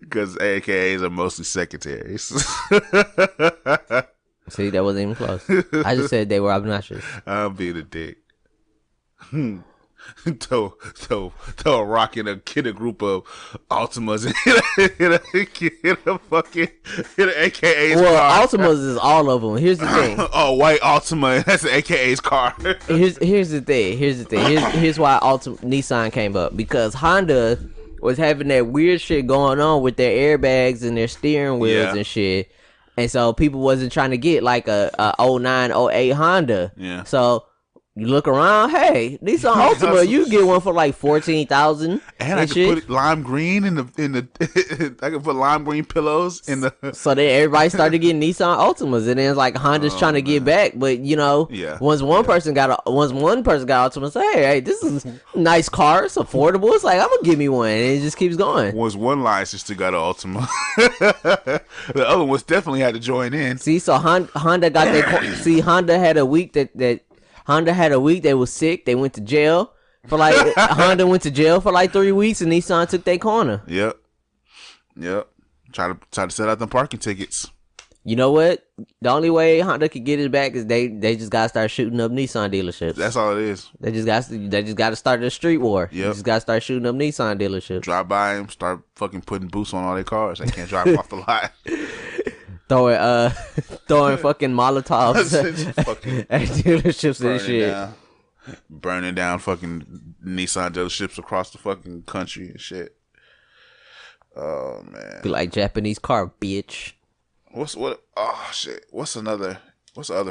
[SPEAKER 2] Because AKAs are mostly secretaries.
[SPEAKER 3] See, that wasn't even close. I just said they were obnoxious.
[SPEAKER 2] I'm being a dick. Throw a rock in a group of Ultimas and hit an AKA's
[SPEAKER 3] car.
[SPEAKER 2] Well,
[SPEAKER 3] Ultimas is all of them. Here's the thing.
[SPEAKER 2] Oh, white Ultima. That's an AKA's car.
[SPEAKER 3] Here's the thing. Here's why Nissan came up. Because Honda was having that weird shit going on with their airbags and their steering wheels and shit. And so people wasn't trying to get like a 09, 08 Honda. Yeah. So you look around, hey, Nissan Altima, you can get one for like 14,000.
[SPEAKER 2] And I could put lime green in the I could put lime green pillows in the.
[SPEAKER 3] So then everybody started getting Nissan Altimas, and then it's like Honda's trying to get back, but you know, once one person got Altima, say, hey, this is a nice car, it's affordable. It's like I'm gonna give me one, and it just keeps going.
[SPEAKER 2] Once one licensed got an Altima, the other ones definitely had to join in.
[SPEAKER 3] See, so Honda got their. See, Honda had a week that. Honda had a week. They was sick. They went to jail for like Honda went to jail for like 3 weeks, and Nissan took their corner.
[SPEAKER 2] Yep. Try to set out them parking tickets.
[SPEAKER 3] You know what? The only way Honda could get it back is they just gotta start shooting up Nissan dealerships.
[SPEAKER 2] That's all it is.
[SPEAKER 3] They just got to start the street war. Yep. They just gotta start shooting up Nissan dealerships.
[SPEAKER 2] Drive by them, start fucking putting boots on all their cars. They can't drive off the lot.
[SPEAKER 3] Throwing fucking Molotovs at dealerships and shit.
[SPEAKER 2] Burning down fucking Nissan dealerships across the fucking country and shit. Oh man.
[SPEAKER 3] Be like Japanese car, bitch.
[SPEAKER 2] What's the other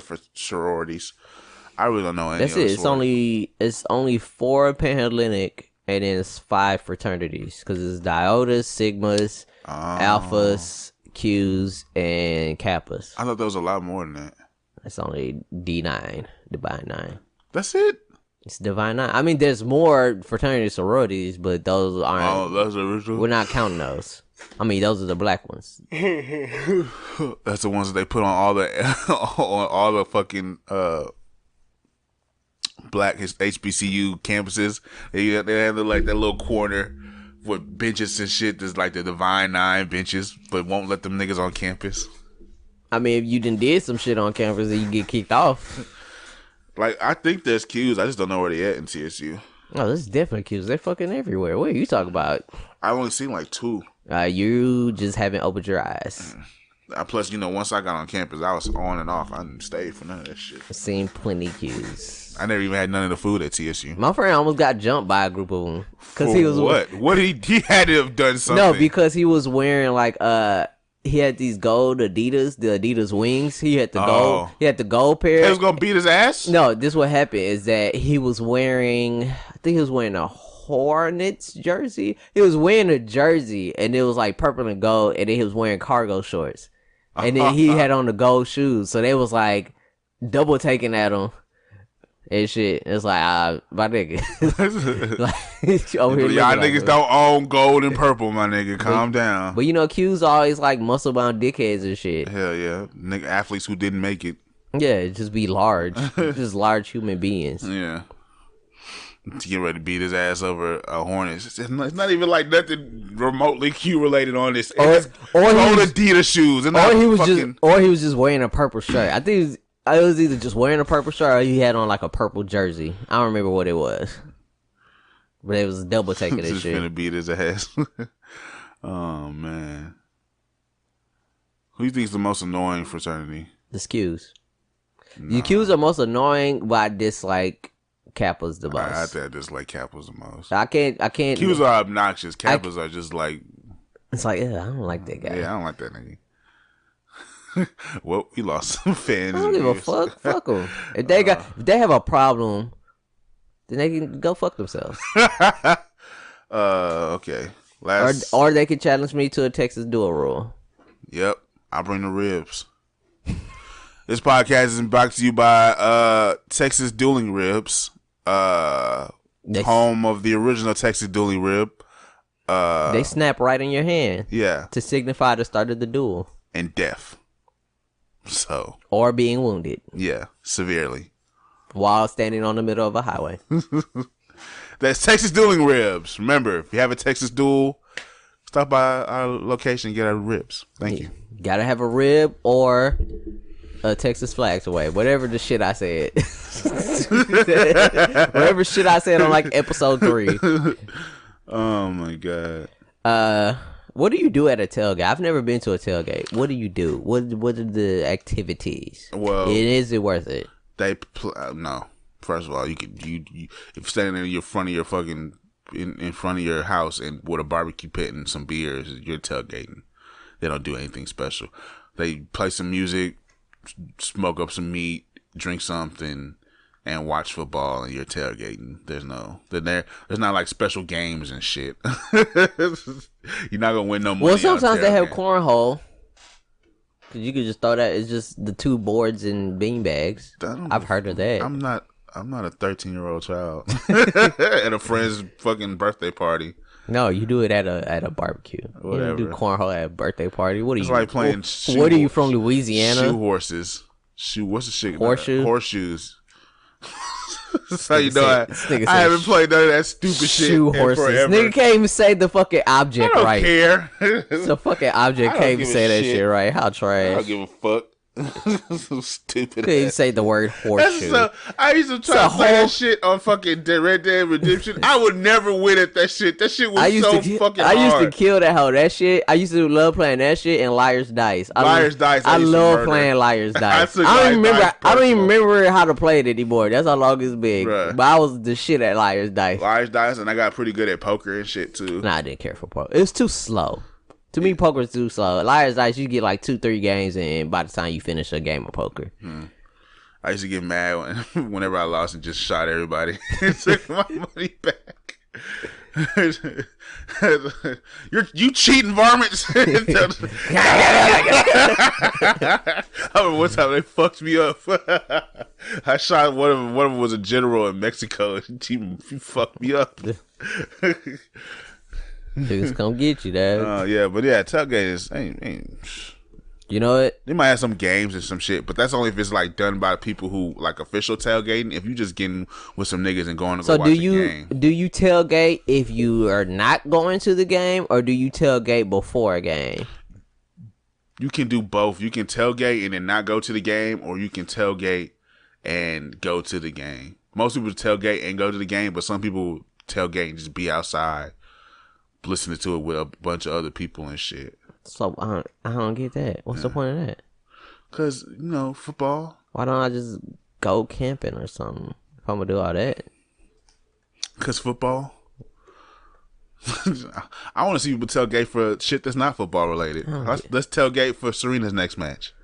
[SPEAKER 2] for sororities? I really don't know any.
[SPEAKER 3] That's it. It's only 4 Panhellenic and then it's 5 fraternities because it's Diotas, Sigmas, Alphas, Q's, and Kappas.
[SPEAKER 2] I thought there was a lot more than that.
[SPEAKER 3] It's only D9, Divine 9.
[SPEAKER 2] That's it?
[SPEAKER 3] It's Divine 9. I mean, there's more fraternity sororities, but those aren't.
[SPEAKER 2] Oh, those are original?
[SPEAKER 3] We're not counting those. I mean, those are the black ones.
[SPEAKER 2] That's the ones that they put on all the fucking black HBCU campuses. They have like that little corner with benches and shit. There's like the Divine 9 benches, but won't let them niggas on campus.
[SPEAKER 3] I mean, if you did some shit on campus, then you get kicked off.
[SPEAKER 2] Like, I think there's Q's. I just don't know where they at in TSU.
[SPEAKER 3] Oh, there's definitely Q's. They're fucking everywhere. What are you talking about?
[SPEAKER 2] I've only seen like 2.
[SPEAKER 3] You just haven't opened your eyes.
[SPEAKER 2] Plus, once I got on campus, I was on and off. I didn't stay for none of that shit.
[SPEAKER 3] I've seen plenty Q's.
[SPEAKER 2] I never even had none of the food at TSU.
[SPEAKER 3] My friend almost got jumped by a group of them.
[SPEAKER 2] Cause he was what? What did he had to have done something?
[SPEAKER 3] No, because he was wearing like he had these gold Adidas, the Adidas wings. He had the gold. He had the gold pair.
[SPEAKER 2] He was gonna beat his ass.
[SPEAKER 3] No, this what happened is that he was wearing. I think he was wearing a Hornets jersey. He was wearing a jersey, and it was like purple and gold, and then he was wearing cargo shorts, and then he had on the gold shoes. So they was like double taking at him. And shit, it's like, my nigga.
[SPEAKER 2] Y'all niggas don't own gold and purple, my nigga. Calm down.
[SPEAKER 3] But Q's always like muscle bound dickheads and shit.
[SPEAKER 2] Hell yeah. Nigga athletes who didn't make it.
[SPEAKER 3] Yeah, just be large. Just large human beings.
[SPEAKER 2] Yeah. to get ready to beat his ass over a Hornets. It's not even like nothing remotely Q related on this. Or old Adidas shoes.
[SPEAKER 3] Or he was just wearing a purple shirt. I think it was either just wearing a purple shirt or he had on like a purple jersey. I don't remember what it was. But it was double taking this shit.
[SPEAKER 2] Just gonna beat his ass. Oh, man. Who do you think is the most annoying fraternity?
[SPEAKER 3] The Qs. The Qs are most annoying, but I dislike Kappas the most.
[SPEAKER 2] I think I dislike Kappas the most.
[SPEAKER 3] I can't.
[SPEAKER 2] Qs are obnoxious. Kappas are just like.
[SPEAKER 3] It's like, I don't like that guy.
[SPEAKER 2] Yeah, I don't like that nigga. Well, we lost some fans.
[SPEAKER 3] I don't give a fuck. Fuck them. If they have a problem, then they can go fuck themselves.
[SPEAKER 2] Okay.
[SPEAKER 3] Or they can challenge me to a Texas duel rule.
[SPEAKER 2] Yep, I bring the ribs. This podcast is brought to you by Texas Dueling Ribs, home of the original Texas Dueling Rib.
[SPEAKER 3] They snap right in your hand.
[SPEAKER 2] Yeah,
[SPEAKER 3] to signify the start of the duel.
[SPEAKER 2] And death. So.
[SPEAKER 3] Or being wounded.
[SPEAKER 2] Yeah, severely.
[SPEAKER 3] While standing on the middle of a highway.
[SPEAKER 2] That's Texas Dueling Ribs. Remember, if you have a Texas duel, stop by our location and get our ribs. Thank you.
[SPEAKER 3] Gotta have a rib or a Texas flags away. Whatever the shit I said. Whatever shit I said on like episode 3.
[SPEAKER 2] Oh my God.
[SPEAKER 3] What do you do at a tailgate? I've never been to a tailgate. What do you do? What are the activities?
[SPEAKER 2] Well,
[SPEAKER 3] is it worth it?
[SPEAKER 2] No. First of all, you if you're standing in front of your fucking in front of your house and with a barbecue pit and some beers, you're tailgating. They don't do anything special. They play some music, smoke up some meat, drink something, and watch football, and you're tailgating. There's not like special games and shit. You're not gonna win no money.
[SPEAKER 3] Well, sometimes they have cornhole. Cause you could just throw that. It's just the 2 boards and bean bags. I've heard of that.
[SPEAKER 2] I'm not a 13-year-old child at a friend's fucking birthday party.
[SPEAKER 3] No, you do it at a barbecue.
[SPEAKER 2] Whatever.
[SPEAKER 3] You don't do cornhole at a birthday party. What are
[SPEAKER 2] it's
[SPEAKER 3] you?
[SPEAKER 2] Like playing.
[SPEAKER 3] What are you from, Louisiana?
[SPEAKER 2] Shoe horses. What's the shit?
[SPEAKER 3] Horseshoes.
[SPEAKER 2] That's how you know I haven't played none of that stupid shit.
[SPEAKER 3] Shoe horses.
[SPEAKER 2] Forever.
[SPEAKER 3] Nigga can't even say the fucking object right.
[SPEAKER 2] I don't care.
[SPEAKER 3] The fucking object can't even say that shit right. How trash.
[SPEAKER 2] I don't give a fuck. So stupid.
[SPEAKER 3] Couldn't even say the word horseshoe.
[SPEAKER 2] I used to try to play that shit on fucking Red Dead Redemption. I would never win at that shit. That shit was fucking hard.
[SPEAKER 3] I used to kill that hoe. That shit. I used to love playing that shit and Liar's Dice. I love playing Liar's Dice. I don't even remember how to play it anymore. That's how long it's been. Bruh. But I was the shit at Liar's Dice.
[SPEAKER 2] Liar's Dice, and I got pretty good at poker and shit too.
[SPEAKER 3] Nah, I didn't care for poker. It was too slow. To me, poker's too slow. Liar's Dice, you get like 2-3 games in by the time you finish a game of poker.
[SPEAKER 2] I used to get mad whenever I lost and just shot everybody and took my money back. You cheating varmints. I remember one time they fucked me up. I shot one of them was a general in Mexico, and he fucked me up.
[SPEAKER 3] Niggas come get you, dad.
[SPEAKER 2] Yeah, but yeah, tailgate is ain't.
[SPEAKER 3] You know what?
[SPEAKER 2] They might have some games and some shit, but that's only if it's like done by people who like official tailgating. If you just getting with some niggas and going to go watch a game.
[SPEAKER 3] Do you tailgate if you are not going to the game, or do you tailgate before a game?
[SPEAKER 2] You can do both. You can tailgate and then not go to the game, or you can tailgate and go to the game. Most people tailgate and go to the game, but some people tailgate and just be outside listening to it with a bunch of other people and shit.
[SPEAKER 3] So I don't get that. What's the point of that?
[SPEAKER 2] Because, football.
[SPEAKER 3] Why don't I just go camping or something if I'm going to do all that?
[SPEAKER 2] Because football. I want to see people tailgate for shit that's not football related. Let's tailgate for Serena's next match.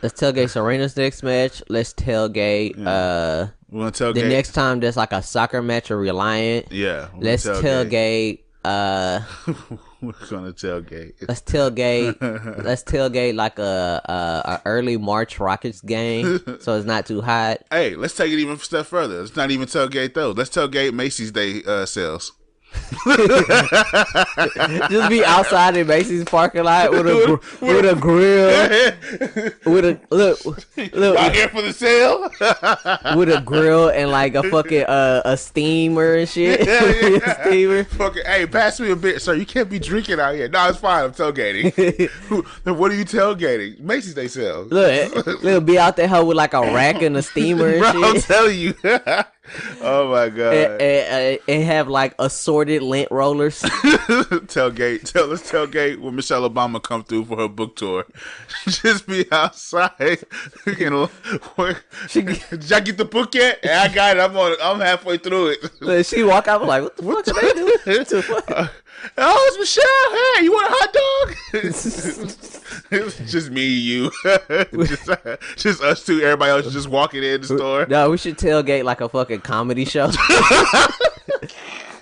[SPEAKER 3] Let's tailgate Serena's next match. Let's tailgate
[SPEAKER 2] we're gonna tailgate
[SPEAKER 3] the next time there's like a soccer match or Reliant.
[SPEAKER 2] Yeah.
[SPEAKER 3] Let's tailgate
[SPEAKER 2] we're gonna tailgate.
[SPEAKER 3] Let's tailgate like a early March Rockets game, so it's not too hot.
[SPEAKER 2] Hey, let's take it even a step further. Let's not even tailgate those. Let's tailgate Macy's Day sales.
[SPEAKER 3] Just be outside in Macy's parking lot with a grill, with a look
[SPEAKER 2] Out here for the sale.
[SPEAKER 3] with a grill and like a fucking a steamer and shit.
[SPEAKER 2] Yeah.
[SPEAKER 3] Steamer.
[SPEAKER 2] Fucking, hey, pass me a bit, sir. You can't be drinking out here. No, it's fine. I'm tailgating. What are you tailgating? Macy's they sell.
[SPEAKER 3] Look, be out there hoe with like a rack and a steamer and
[SPEAKER 2] Bro, I'm
[SPEAKER 3] shit.
[SPEAKER 2] telling you. Oh my god.
[SPEAKER 3] And have like assorted lint rollers.
[SPEAKER 2] Tailgate. Let's tailgate when Michelle Obama come through for her book tour. Just be outside. You know, did y'all get the book yet? Yeah, I got it. I'm halfway through it.
[SPEAKER 3] Look, she walk out like, what the fuck are they doing?
[SPEAKER 2] Oh, it's Michelle. Hey, you want a hot dog? It was just me and you. just us two. Everybody else is just walking in the store.
[SPEAKER 3] No, we should tailgate like a fucking comedy show.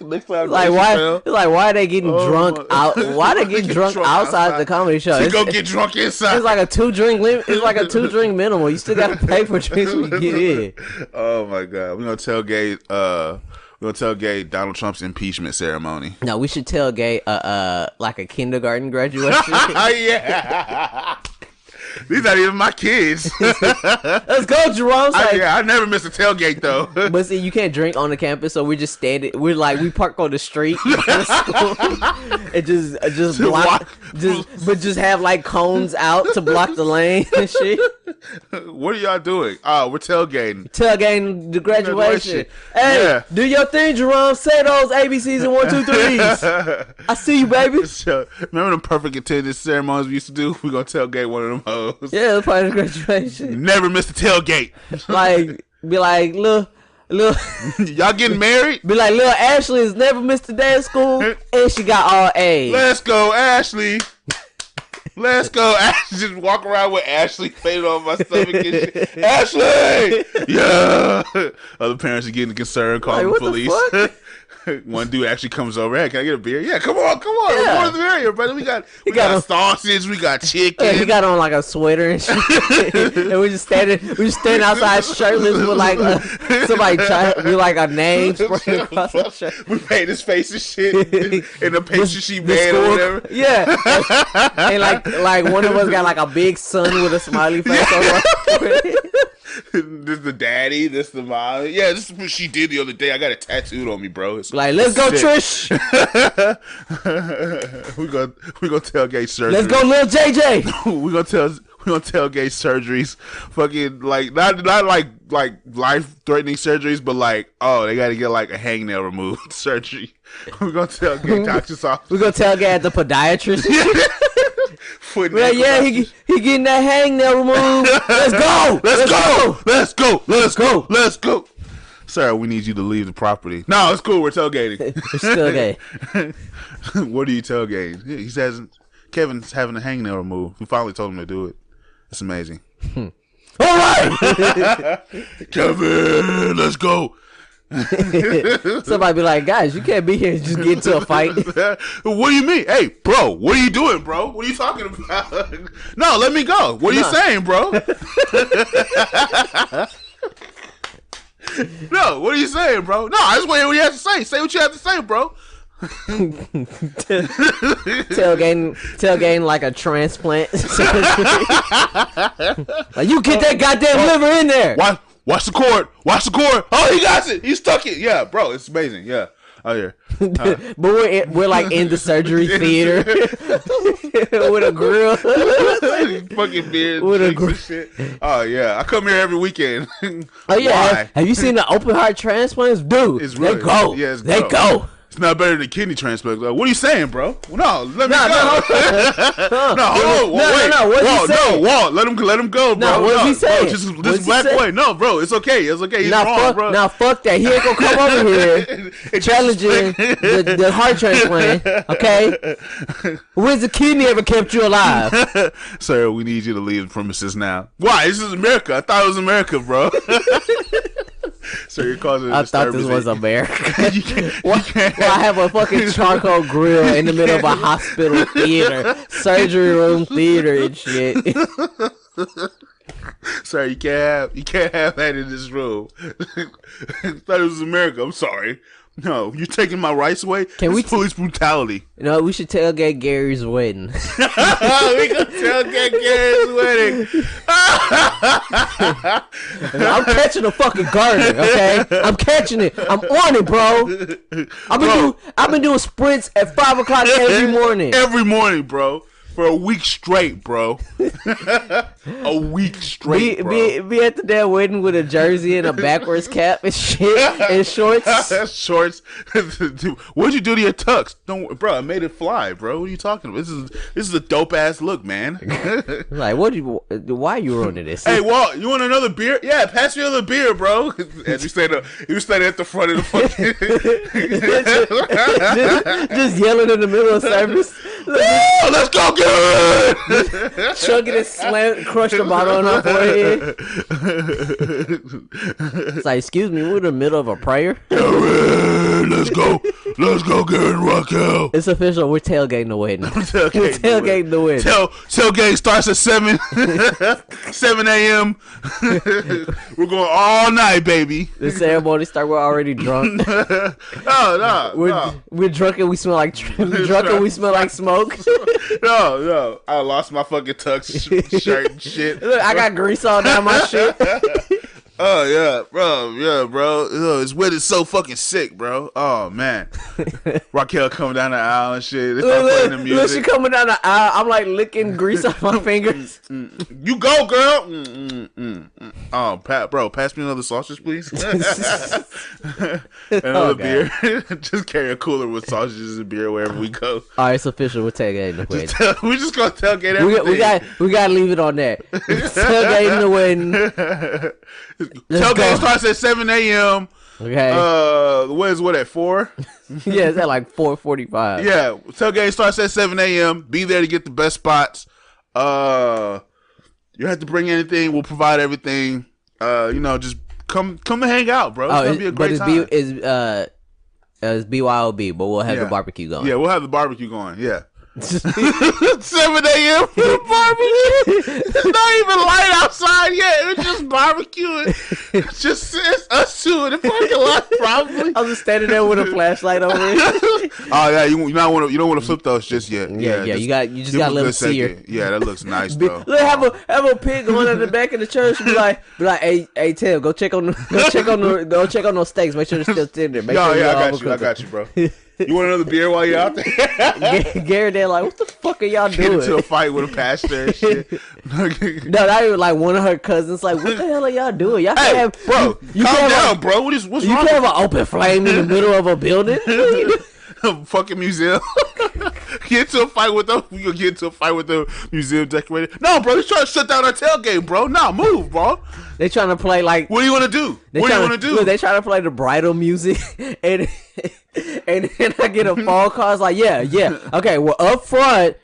[SPEAKER 2] Next time,
[SPEAKER 3] Like why are they getting drunk out? Why are they getting drunk outside the comedy show?
[SPEAKER 2] Go get drunk inside.
[SPEAKER 3] It's like a 2-drink limit. It's like a 2-drink minimum. You still gotta pay for drinks when you get in.
[SPEAKER 2] Oh my god, we're gonna tailgate. We're gonna tailgate Donald Trump's impeachment ceremony.
[SPEAKER 3] No, we should tailgate like a kindergarten graduation.
[SPEAKER 2] Yeah. These not even my kids.
[SPEAKER 3] Let's go, Jerome.
[SPEAKER 2] I never miss a tailgate though.
[SPEAKER 3] But see, you can't drink on the campus, so we're just standing. We park on the street by the school, and just block, just have like cones out to block the lane and shit.
[SPEAKER 2] What are y'all doing? We're tailgating.
[SPEAKER 3] Tailgating the graduation. Hey,
[SPEAKER 2] Yeah.
[SPEAKER 3] do your thing, Jerome. Say those ABCs and 1, 2, 3s. I see you, baby.
[SPEAKER 2] So, remember the perfect attendance ceremonies we used to do? We're gonna tailgate one of them hoes.
[SPEAKER 3] Yeah, it's part of the graduation.
[SPEAKER 2] Never miss a tailgate.
[SPEAKER 3] Like, be like, look.
[SPEAKER 2] Y'all getting married?
[SPEAKER 3] Be like, little Ashley has never missed a day of school, and she got all A's.
[SPEAKER 2] Let's go, Ashley. Let's go, Ashley. Just walk around with Ashley faded on my stomach and shit. Ashley! Yeah! Other parents are getting concerned, calling the
[SPEAKER 3] Like,
[SPEAKER 2] police.
[SPEAKER 3] what the fuck?
[SPEAKER 2] One dude actually comes over. Hey, can I get a beer? Yeah, come on.
[SPEAKER 3] Yeah.
[SPEAKER 2] The more the merrier, brother. We got sausage. We got chicken.
[SPEAKER 3] He got on like a sweater and shit, and we just standing outside shirtless with like somebody trying with like a name spraying across our shirt.
[SPEAKER 2] We paint his face and shit in the picture she made or whatever.
[SPEAKER 3] Yeah, and like one of us got like a big sun with a smiley face on.
[SPEAKER 2] This is the daddy. This is the mom. Yeah, this is what she did the other day. I got it tattooed on me, bro. It's
[SPEAKER 3] Like, let's go,
[SPEAKER 2] sick.
[SPEAKER 3] Trish.
[SPEAKER 2] we gonna tailgate surgery.
[SPEAKER 3] Let's go, Lil JJ.
[SPEAKER 2] we gonna tailgate surgeries. Fucking like not like life threatening surgeries, but like they gotta get like a hangnail removed surgery. We gonna tailgate doctor's office.
[SPEAKER 3] We gonna tailgate at the podiatrist.
[SPEAKER 2] Foot
[SPEAKER 3] Like, yeah, he getting that hangnail removed. Let's go.
[SPEAKER 2] Let's go. Sir, we need you to leave the property. No, it's cool. We're tailgating.
[SPEAKER 3] We're still gay.
[SPEAKER 2] What are you tailgating? He says Kevin's having a hangnail removed. We finally told him to do it. It's amazing.
[SPEAKER 3] All right.
[SPEAKER 2] Kevin, let's go.
[SPEAKER 3] Somebody be like, guys, you can't be here and just get into a fight.
[SPEAKER 2] What do you mean? Hey, bro, what are you doing, bro? What are you talking about? No, let me go. What are you saying, bro? No, what are you saying, bro? No, I just want to hear what you have to say. Say what you have to say, bro.
[SPEAKER 3] Tailgating like a transplant. Like, you get that goddamn liver in there.
[SPEAKER 2] Watch the cord. Oh, he got it. He stuck it. Yeah, bro, it's amazing. Yeah. Oh, yeah.
[SPEAKER 3] But we're like in the surgery theater with a grill.
[SPEAKER 2] Fucking beard.
[SPEAKER 3] With a
[SPEAKER 2] Drinks and shit. Oh, yeah. I come here every weekend.
[SPEAKER 3] Oh yeah.
[SPEAKER 2] Why?
[SPEAKER 3] Have you seen the open heart transplants, dude?
[SPEAKER 2] It's really,
[SPEAKER 3] they go.
[SPEAKER 2] Yeah,
[SPEAKER 3] they go.
[SPEAKER 2] It's not better than kidney transplant. What are you saying, bro? No, let me go.
[SPEAKER 3] No. What's he saying?
[SPEAKER 2] Walt, let him go, bro.
[SPEAKER 3] No, what's he saying?
[SPEAKER 2] Bro, just black boy. No, bro, it's okay. He's wrong, bro.
[SPEAKER 3] Now fuck that. He ain't gonna come over here challenging the heart transplant. Okay? When's the kidney ever kept you alive?
[SPEAKER 2] Sir, we need you to leave the premises now. Why? This is America. I thought it was America, bro. So you're causing
[SPEAKER 3] I thought this was America.
[SPEAKER 2] You can't
[SPEAKER 3] I have a fucking charcoal grill in the middle of a hospital theater, surgery room theater and shit.
[SPEAKER 2] Sir, you can't have that in this room. I thought it was America. I'm sorry. No, you're taking my rights away.
[SPEAKER 3] Can we
[SPEAKER 2] police brutality?
[SPEAKER 3] No, we should tailgate Gary's wedding.
[SPEAKER 2] We gonna tailgate Gary's wedding.
[SPEAKER 3] I'm catching a fucking garter, okay? I'm catching it. I'm on it, bro. I've been doing sprints at 5 o'clock every morning.
[SPEAKER 2] Every morning, bro. For a week straight, bro. A week straight, bro.
[SPEAKER 3] Be at the damn wedding with a jersey and a backwards cap and shit and shorts.
[SPEAKER 2] Shorts. What'd you do to your tux? Don't, bro. I made it fly, bro. What are you talking about? This is a dope ass look, man.
[SPEAKER 3] Like, why you ruining this?
[SPEAKER 2] Hey, Walt, you want another beer? Yeah, pass me another beer, bro. As you standing at the front of the fucking,
[SPEAKER 3] just yelling in the middle of service.
[SPEAKER 2] Oh, let's go get it!
[SPEAKER 3] Chugging and slam, crush the bottle on our forehead. It's like, excuse me, we're in the middle of a prayer.
[SPEAKER 2] Let's go get it, Raquel.
[SPEAKER 3] It's official. We're tailgating the wedding. Tailgating the wedding.
[SPEAKER 2] Tailgate starts at 7 a.m. We're going all night, baby.
[SPEAKER 3] The ceremony start. We're already drunk.
[SPEAKER 2] No.
[SPEAKER 3] We're drunk and we smell like we smell like smoke.
[SPEAKER 2] No. I lost my fucking tux shirt and shit.
[SPEAKER 3] Look, I got grease all down my shit.
[SPEAKER 2] Oh yeah, bro. His wedding's so fucking sick, bro. Oh man, Raquel coming down the aisle and shit. They start playing the music.
[SPEAKER 3] Look, she coming down the aisle. I'm like licking grease off my fingers.
[SPEAKER 2] You go, girl. Oh, pass me another sausage, please. Another beer. Just carry a cooler with sausages and beer wherever we go.
[SPEAKER 3] All right, it's official. We're tailgating the wedding.
[SPEAKER 2] We just gonna tailgate everything.
[SPEAKER 3] We gotta leave it on that. Tailgating the wedding.
[SPEAKER 2] Tailgate starts at 7 a.m.
[SPEAKER 3] Okay.
[SPEAKER 2] What at 4?
[SPEAKER 3] Yeah, it's at like 4:45.
[SPEAKER 2] Yeah, tailgate starts at 7 a.m. Be there to get the best spots. You have to bring anything. We'll provide everything. Just come and hang out, bro. It's gonna be a great time.
[SPEAKER 3] It's BYOB, but we'll have the barbecue going.
[SPEAKER 2] Yeah, we'll have the barbecue going. Yeah. 7 a.m. for the barbecue. It's not even light outside yet. It's just barbecuing. It's us two in the parking lot, probably.
[SPEAKER 3] I was just standing there with a flashlight over it.
[SPEAKER 2] Oh yeah, you don't want to flip those just yet.
[SPEAKER 3] Yeah. You just got a little seer.
[SPEAKER 2] Yeah, that looks nice though.
[SPEAKER 3] Look, have a pig going in the back of the church. Be like, hey, Tim, go check on those steaks. Make sure they're still tender.
[SPEAKER 2] I got you, bro. You want another beer while you're out there?
[SPEAKER 3] Gary, they're like, what the fuck are y'all doing?
[SPEAKER 2] Get into a fight with a pastor and shit.
[SPEAKER 3] No, not even like one of her cousins. Like, what the hell are y'all doing? Y'all can't have,
[SPEAKER 2] bro. Calm down, bro. What's wrong?
[SPEAKER 3] You can't have an open flame in the middle of a building.
[SPEAKER 2] A fucking museum. Get into a fight with them. We gonna get into a fight with the museum decorator. No, bro. He's trying to shut down our tailgate, bro. Nah, move, bro.
[SPEAKER 3] They trying to play like.
[SPEAKER 2] What do you want to do?
[SPEAKER 3] Look, they trying to play the bridal music, and then I get a phone call. It's like, yeah. Okay, we're up front.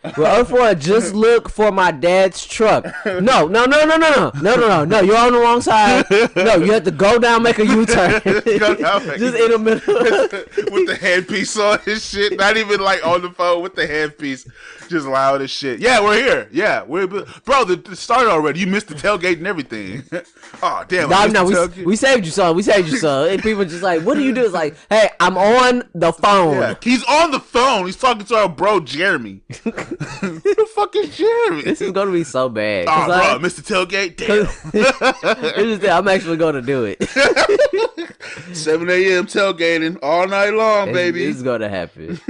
[SPEAKER 3] Just look for my dad's truck. No. You're on the wrong side. No, you have to go down, make a U-turn. Just in the middle
[SPEAKER 2] with the headpiece on and shit. Not even like on the phone with the headpiece. Just loud as shit. Yeah, we're here. Yeah, bro. It started already. You missed the tailgate and everything. Oh damn!
[SPEAKER 3] We saved you, son. And people just like, what do you do? It's like, hey, I'm on the phone.
[SPEAKER 2] Yeah, he's on the phone. He's talking to our bro Jeremy. Who the fuck is Jeremy?
[SPEAKER 3] This is gonna be so bad.
[SPEAKER 2] Oh, bro, Mr. Tailgate. Damn.
[SPEAKER 3] I'm actually gonna do it.
[SPEAKER 2] 7 a.m. tailgating all night long, baby.
[SPEAKER 3] This is gonna happen.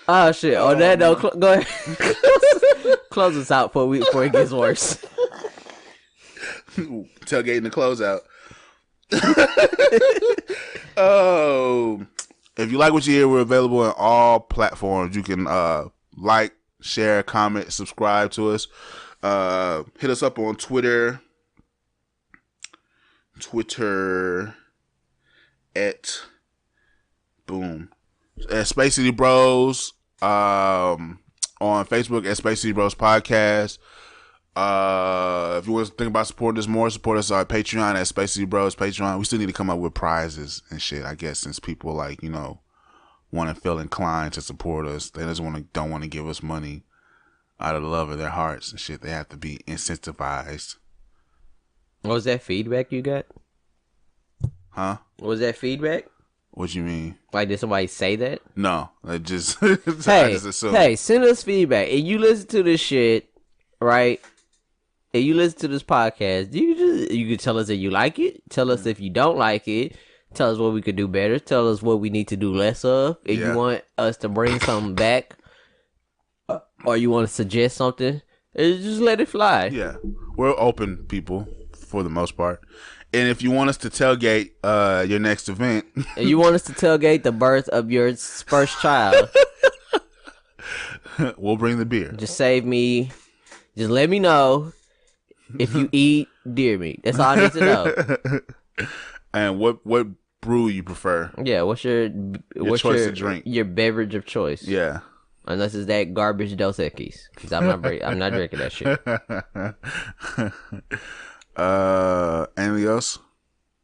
[SPEAKER 3] Oh shit! On that note, go ahead. Close us out before it gets worse.
[SPEAKER 2] Tailgating the closeout. Oh, if you like what you hear, we're available on all platforms. You can like, share, comment, subscribe to us. Hit us up on Twitter at Space City Bros. On Facebook at Space City Bros Podcast. If you want to think about supporting us more, support us on Patreon at Space City Bros Patreon. We still need to come up with prizes and shit, I guess, since people want to feel inclined to support us. They just don't want to give us money out of the love of their hearts and shit. They have to be incentivized.
[SPEAKER 3] What was that feedback you got?
[SPEAKER 2] Huh?
[SPEAKER 3] What was that feedback?
[SPEAKER 2] What you mean?
[SPEAKER 3] Like, did somebody say that?
[SPEAKER 2] No, I just
[SPEAKER 3] Hey, send us feedback. And you listen to this shit, right? And you listen to this podcast, you can tell us if you like it. Tell us if you don't like it. Tell us what we could do better. Tell us what we need to do less of. If you want us to bring something back, or you want to suggest something, just let it fly.
[SPEAKER 2] Yeah, we're open people for the most part. And if you want us to tailgate your next event,
[SPEAKER 3] and you want us to tailgate the birth of your first child,
[SPEAKER 2] we'll bring the beer.
[SPEAKER 3] Just let me know if you eat deer meat. That's all I need to know.
[SPEAKER 2] And what brew you prefer?
[SPEAKER 3] Yeah, what's your
[SPEAKER 2] choice of drink?
[SPEAKER 3] Your beverage of choice?
[SPEAKER 2] Yeah.
[SPEAKER 3] Unless it's that garbage Dos Equis, because I'm not drinking that shit.
[SPEAKER 2] Anything else?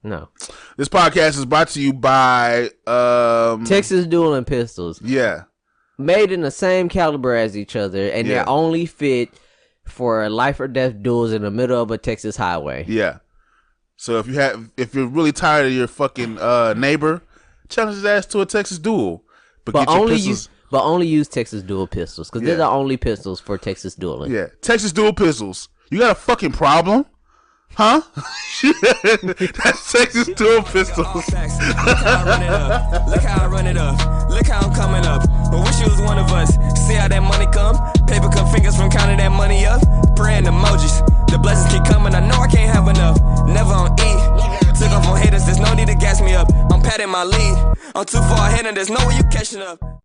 [SPEAKER 3] No.
[SPEAKER 2] This podcast is brought to you by
[SPEAKER 3] Texas Dueling Pistols.
[SPEAKER 2] Yeah.
[SPEAKER 3] Made in the same caliber as each other, and they're only fit for life or death duels in the middle of a Texas highway.
[SPEAKER 2] Yeah. So if you're really tired of your fucking neighbor, challenge his ass to a Texas duel.
[SPEAKER 3] But only use Texas Dual pistols, because they're the only pistols for Texas dueling.
[SPEAKER 2] Yeah, Texas Dual pistols. You got a fucking problem? Huh? That's Texas Dual pistols.
[SPEAKER 1] Look how I run it up. Look how I'm coming up. But wish you was one of us. See how that money come? Paper cut fingers from counting that money up. Praying emojis. The blessings keep coming. I know I can't have enough. Never on E. Took off on haters. There's no need to gas me up. I'm patting my lead. I'm too far ahead and there's no way you catching up.